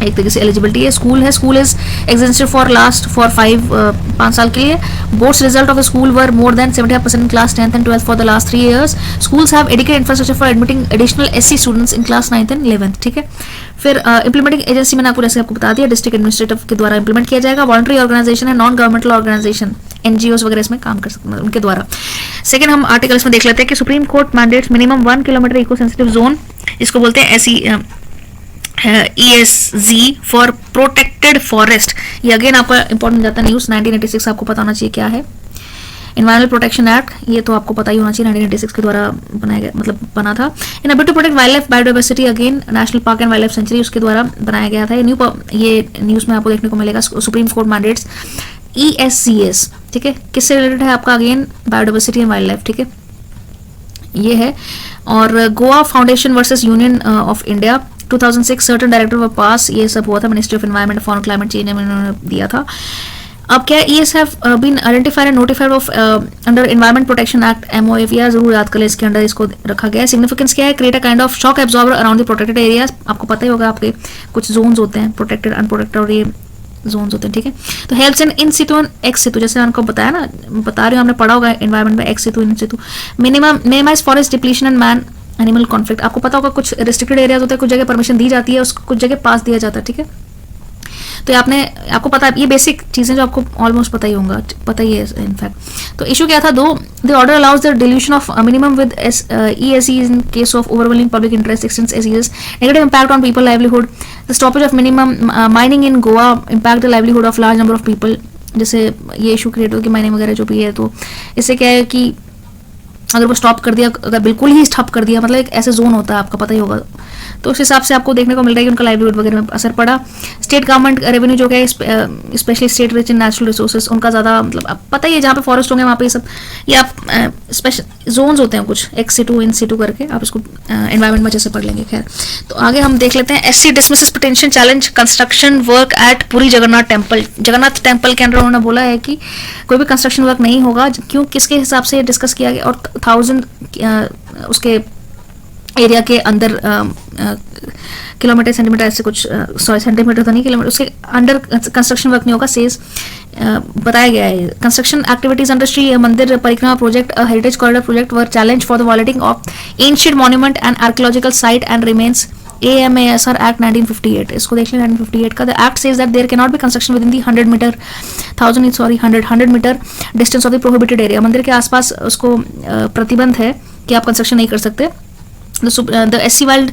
एक तरीके से एलिजिबिलिटी है। School is existed for last for 5 साल के लिए। Boards result of school were more than 75% in class 10th and 12th for the last 3 years। Schools have adequate infrastructure for admitting additional SC students in class 9th and 11th, ठीक है। फिर इंप्लीमेंटिंग एजेंसी मैंने आपको जैसे आपको बता दिया, डिस्ट्रिक्ट एडमिनिस्ट्रेटिव के द्वारा इंप्लीमेंट किया जाएगा। वॉलंटरी ऑर्गेनाइजेशन है, नॉन गवर्नमेंटल ऑर्गेनाइजेशन, एनजीओस वगैरह इसमें काम कर सकते हैं उनके द्वारा। सेकंड हम आर्टिकल्स में देख लेते हैं कि supreme court mandates minimum 1 kilometre eco sensitive zone, इसको बोलते हैं ESZ फॉर प्रोटेक्टेड फॉरेस्ट। ये अगेन आपका इंपॉर्टेंट जाता है न्यूज। 1986 आपको पता होना चाहिए क्या है। एनवायरमेंटल प्रोटेक्शन एक्ट, ये तो आपको पता ही होना चाहिए, 1986 के द्वारा बनाया गया, मतलब बना था। In a bid to protect wildlife biodiversity, again national park and wildlife sanctuary, उसके द्वारा बनाया गया था। ये न्यूज में आपको देखने को मिलेगा। सुप्रीम कोर्ट मैंडेट्स ESCS, ठीक है, किससे रिलेटेड है आपका, again biodiversity and wildlife, ठीक है, ये है। और Goa foundation versus union of India 2006 certain directive were pass, ये सब हुआ था। Ministry of environment for climate change में इन्होंने दिया था। अब क्या ES have been identified and notified of under environment protection act MOAF, जरूर याद कर ले, इसके अंडर इसको रखा गया है। सिग्निफिकेंस क्या है, create a kind of shock absorber around the protected areas. आपको पता ही होगा, आपके कुछ जोन्स होते हैं, प्रोटेक्टेड अनप्रोटेक्टेड, और ये जोन्स होते हैं, ठीक है। तो हेल्प्स इन सितु एंड एक्स सितु, जैसे आपको बताया ना, बता रही हूँ, हमने पढ़ा होगा एनवायरमेंट में, ex situ in situ. Minimize forest depletion and man animal conflict. आपको पता होगा कुछ रिस्ट्रिक्टेड एरियाज होते हैं, कुछ जगह परमिशन दी जाती है, उसको कुछ जगह पास दिया जाता है, ठीक है। तो आपको पता है, ये बेसिक चीजें जो आपको ऑलमोस्ट पता ही होगा, पता ही है इनफैक्ट। तो इशू क्या था, the order allows the dilution of minimum with ESE in case of overwhelming public interest extends SES, negative impact on people livelihood. The stoppage of minimum mining in Goa impact the livelihood of large number of people. जैसे ये इशू क्रिएट हो कि माइनिंग वगैरह जो भी है, तो इससे क्या है कि अगर वो स्टॉप कर दिया, अगर बिल्कुल ही स्टॉप कर दिया, मतलब एक ऐसे जोन होता है, आपका पता ही होगा, तो उस हिसाब से आपको देखने को मिल रहा है कि उनका लाइवलीहुड वगैरह में असर पड़ा। स्टेट गवर्नमेंट रेवेन्यू जो है, specially state rich in natural resources, उनका ज़्यादा, मतलब आप पता ही है, जहाँ पे फॉरेस्ट होंगे वहाँ पे ये सब, ये आप स्पेशल जोन्स होते हैं कुछ, एक्स सिटू इन सिटू करके, आप इसको एनवायरमेंट में अच्छे से पढ़ लेंगे। खैर, तो आगे हम देख लेते हैं। SC dismisses petition challenge construction work at Puri Jagannath temple. Jagannath temple के अंदर उन्होंने बोला है कि कोई भी कंस्ट्रक्शन वर्क नहीं होगा, क्यों, किसके हिसाब से डिस्कस किया गया, और 1000 उसके एरिया के अंदर किलोमीटर सेंटीमीटर ऐसे कुछ, सॉरी सेंटीमीटर तो नहीं, किलोमीटर, उसके अंडर कंस्ट्रक्शन वर्क नहीं होगा, सेज बताया गया है। Construction activities under Shri Mandir Parikrama project, heritage corridor project were challenge for the violating of ancient monument and archaeological site and remains, AMASR Act 1958। इसको देख लें, 1958 का। The act says that there can not be construction within the 100 metre distance of the prohibited area. मंदिर के आसपास उसको प्रतिबंध है कि आप कंस्ट्रक्शन नहीं कर सकते। The SC Wild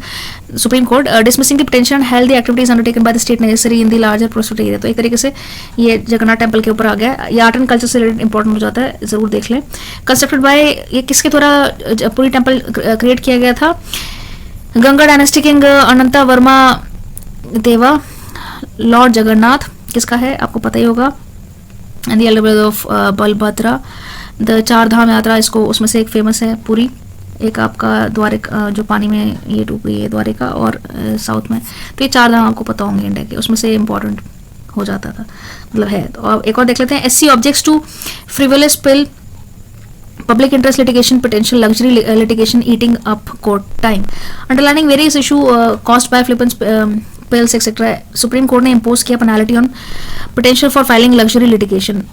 Supreme Court dismissing the petition held the activities undertaken by the state necessary in the larger prohibited area। तो एक तरीके से ये जगन्नाथ टेम्पल के ऊपर आ गया। ये आर्ट एंड कल्चर से रिलेटेड इंपॉर्टेंट हो जाता है, जरूर देख लें। कंस्ट्रक्टेड बाय, ये किसके द्वारा पूरी टेम्पल क्रिएट किया गया था, Ganga dynasty king Ananta Varma Deva, lord Jagannath किसका है आपको पता ही होगा, and the elder brother of Balabhadra. The 4 Dham yatra, इसको उसमें से एक फेमस है पूरी, एक आपका द्वारिका जो पानी में ये डूब गई है द्वारिका, और साउथ में, तो ये 4 धाम आपको पता होंगे इंडिया के, उसमें से इम्पोर्टेंट हो जाता था, मतलब है। तो और एक और देख लेते हैं। SC objects to frivolous bill, public interest litigation, potential luxury litigation eating up court time, underlining various issue caused by flippant pills etc. Supreme Court ने impose किया penalty on potential for filing luxury litigation,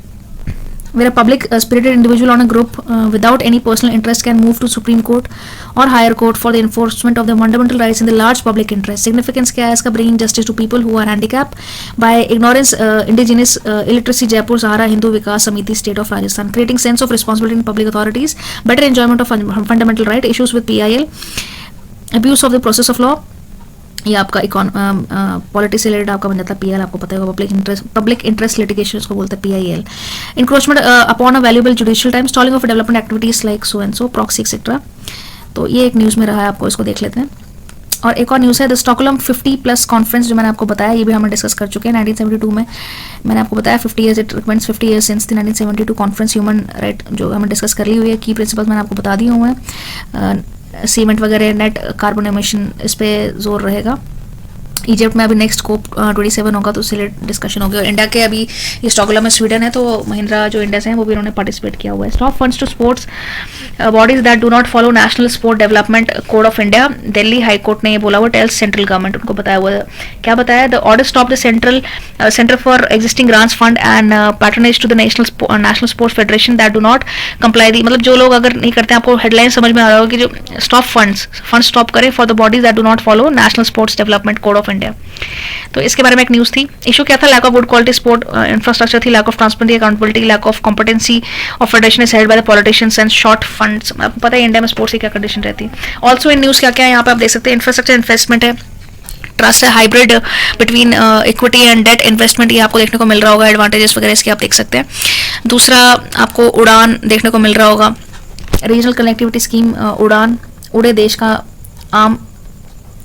where a public spirited individual on a group without any personal interest can move to Supreme Court or higher court for the enforcement of the fundamental rights in the large public interest. Significance क्या है इसका, bringing justice to people who are handicapped by ignorance, indigenous illiteracy, Jaipur Sahara Hindu Vikas Samiti State of Rajasthan, creating sense of responsibility in public authorities, better enjoyment of fundamental right, issues with PIL, abuse of the process of law, ये आपका पॉलिटिक्स से रिलेटेड आपका बन जाता है PIL, आपको पता होगा, पब्लिक इंटरेस्ट लिटिगेशन उसको बोलते हैं PIL, encroachment upon a valuable judicial time, stalling of development activities like so and so, proxy etcetera. तो ये एक न्यूज़ में रहा है, आपको इसको देख लेते हैं। और एक और न्यूज़ है द स्टॉकहोल्म 50+ कॉन्फ्रेंस, जो मैंने आपको बताया, ये भी हम डिस्कस कर चुके हैं। 1972 में मैंने आपको बताया 50 years, it recommends 50 years since the 1972 conference human right, जो हमने डिस्कस कर ली हुई है। की प्रिंसिपल्स मैंने आपको बता दिए हुए हैं, सीमेंट वगैरह, नेट कार्बन एमिशन, इस पर जोर रहेगा। इजिप्ट में अभी नेक्स्ट कोप 27 होगा तो उससे डिस्कशन होगी। और इंडिया के अभी ये स्टॉकहोल्म में स्वीडन है, तो महिंद्रा जो इंडिया से हैं वो भी उन्होंने पार्टिसिपेट किया हुआ है। Stop funds to sports bodies that do not follow national sport development code of India, Delhi high court ने ये बोला हुआ, टेल्स सेंट्रल गवर्नमेंट, उनको बताया हुआ है। क्या बताया? The order stop the centre for existing grants fund and patronage to the national sports federation that do not comply दी, मतलब जो लोग अगर नहीं करते, आपको हेडलाइन समझ में आ रहा होगा कि जो स्टॉप फंड स्टॉप करें for the bodies that do not follow national sports development code of India. तो इसके बारे में एक न्यूज़ थी। इशू क्या था? Lack of good quality sport infrastructure थी, lack of transparency, accountability, lack of competency of federation is held by the politicians and short funds. आपको पता है इंडिया में स्पोर्ट्स की क्या कंडीशन रहती है। ऑल्सो इन न्यूज़ क्या क्या है यहाँ पे आप देख सकते हैं। इंफ्रास्ट्रक्चर इन्वेस्टमेंट है, ट्रस्ट है, hybrid between equity and debt investment, ये आपको देखने को मिल रहा होगा, एडवांटेजेस वगैरह इसके आप देख सकते हैं। दूसरा आपको उड़ान देखने को मिल रहा होगा, रीजनल कनेक्टिविटी स्कीम उड़ान, उड़े देश का आम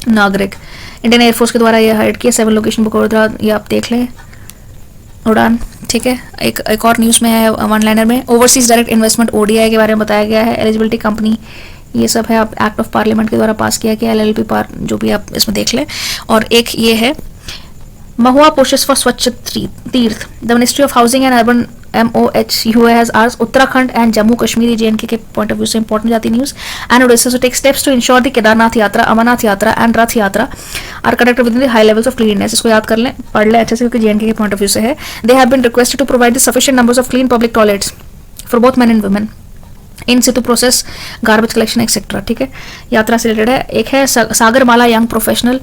नागरिक, इंडियन एयरफोर्स के द्वारा ये हाइड किया, 7 लोकेशन बकोदरा, ये आप देख लें उड़ान, ठीक है। एक और न्यूज़ में है वन लाइनर में, ओवरसीज डायरेक्ट इन्वेस्टमेंट ओडीआई के बारे में बताया गया है, एलिजिबिलिटी कंपनी, ये सब है, आप एक्ट ऑफ पार्लियामेंट के द्वारा पास किया गया, एलएलपी पार, जो भी आप इसमें देख लें। और एक ये है महुआ pushes for Swachh Teerth, the ministry of housing and urban MOHUA has asked Uttarakhand and Jammu Kashmir JNK के पॉइंट ऑफ व्यू से इंपॉर्टेंट जाती news, and Odisha to take steps to ensure the Kedarnath yatra, Amarnath yatra and Rath yatra are conducted with the high levels of cleanness. इसको याद कर लें, पढ़ लें अच्छे से, क्योंकि JNK के पॉइंट ऑफ व्यू से है। They have been requested to provide the sufficient numbers of clean public toilets for both men and women in situ process, garbage collection etcetera, ठीक है। यात्रा से रिलेटेड है। एक है Sagarmala young professional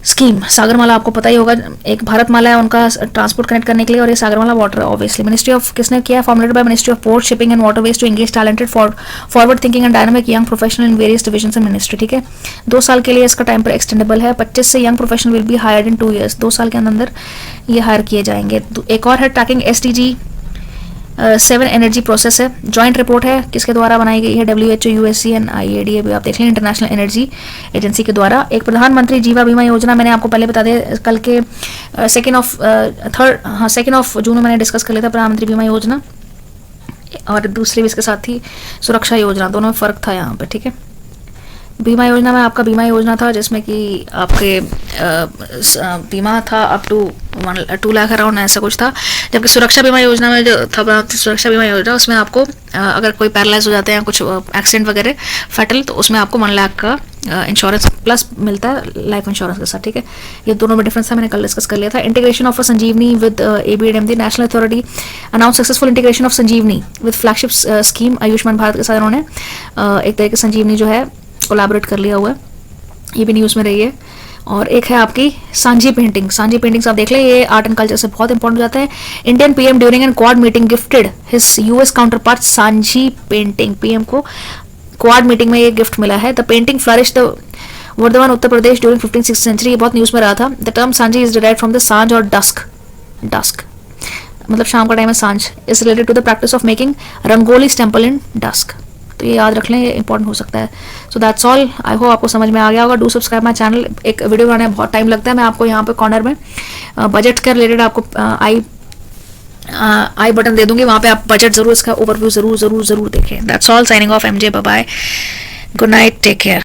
scheme, Sagarmala आपको पता ही होगा, एक भारतमाला है उनका ट्रांसपोर्ट कनेक्ट करने के लिए, और ये Sagarmala water obviously ministry of किसने किया, formulated by ministry of port shipping and waterways to engage talented forward thinking and dynamic young professional in various division ministry, ठीक है। 2 साल के लिए इसका टाइम पर एक्सटेंडेबल है। 25 से young professional will be hired in 2 years, 2 साल के अंदर ये हायर किए जाएंगे। एक और है ट्रैकिंग SDG 7 एनर्जी प्रोसेस है, जॉइंट रिपोर्ट है, किसके द्वारा बनाई गई है, WHO, USC एंड IADA भी आप देख लें, इंटरनेशनल एनर्जी एजेंसी के द्वारा। एक प्रधानमंत्री जीवा बीमा योजना, मैंने आपको पहले बता दिया, कल के 2 जून में मैंने डिस्कस कर लिया था प्रधानमंत्री बीमा योजना, और दूसरी भी इसके साथ थी सुरक्षा योजना, दोनों में फर्क था यहाँ पे, ठीक है। बीमा योजना में आपका बीमा योजना था जिसमें कि आपके बीमा था अप टू 2 लाख अराउंड, ऐसा कुछ था। जबकि सुरक्षा बीमा योजना में जो था, सुरक्षा बीमा योजना, उसमें आपको अगर कोई पैरालाइज हो जाते हैं, कुछ एक्सीडेंट वगैरह फैटल, तो उसमें आपको 1 लाख का इंश्योरेंस प्लस मिलता है लाइफ इंश्योरेंस के साथ, ठीक है। ये दोनों में डिफरेंस था, मैंने कल डिस्कस कर लिया था। Integration of Sanjeevani with ABDMD, national authority announce successful integration of Sanjeevani with flagship scheme Ayushman Bharat के साथ उन्होंने एक तरह की संजीवनी जो है कोलैबोरेट कर लिया हुआ है, ये भी न्यूज़ में रही है। और एक है आपकी सांझी पेंटिंग्स आप देख लें, ये आर्ट एंड कल्चर से बहुत इंपॉर्टेंट हो जाता है। Indian PM during an quad meeting gifted his US counterpart Sanjhi painting, PM को क्वाड मीटिंग में ये गिफ्ट मिला है। The painting flourish the Vardhaman Uttar Pradesh during 15th century, ये बहुत न्यूज़ में रहा था। The term Sanjhi is derived from the sanjh और डस्क मतलब शाम का टाइम है, sanjh is related to the practice of making rangoli temple in dusk, तो ये याद रख लें, ये इंपॉर्टेंट हो सकता है। So that's all, I hope आपको समझ में आ गया होगा। डू सब्सक्राइब माई चैनल, एक वीडियो बनाने में बहुत टाइम लगता है। मैं आपको यहाँ पे कॉर्नर में बजट के रिलेटेड आपको आई बटन दे दूंगी, वहाँ पे आप बजट जरूर, इसका ओवरव्यू जरूर देखें। That's all, signing off MJ, bye bye, good night, take care.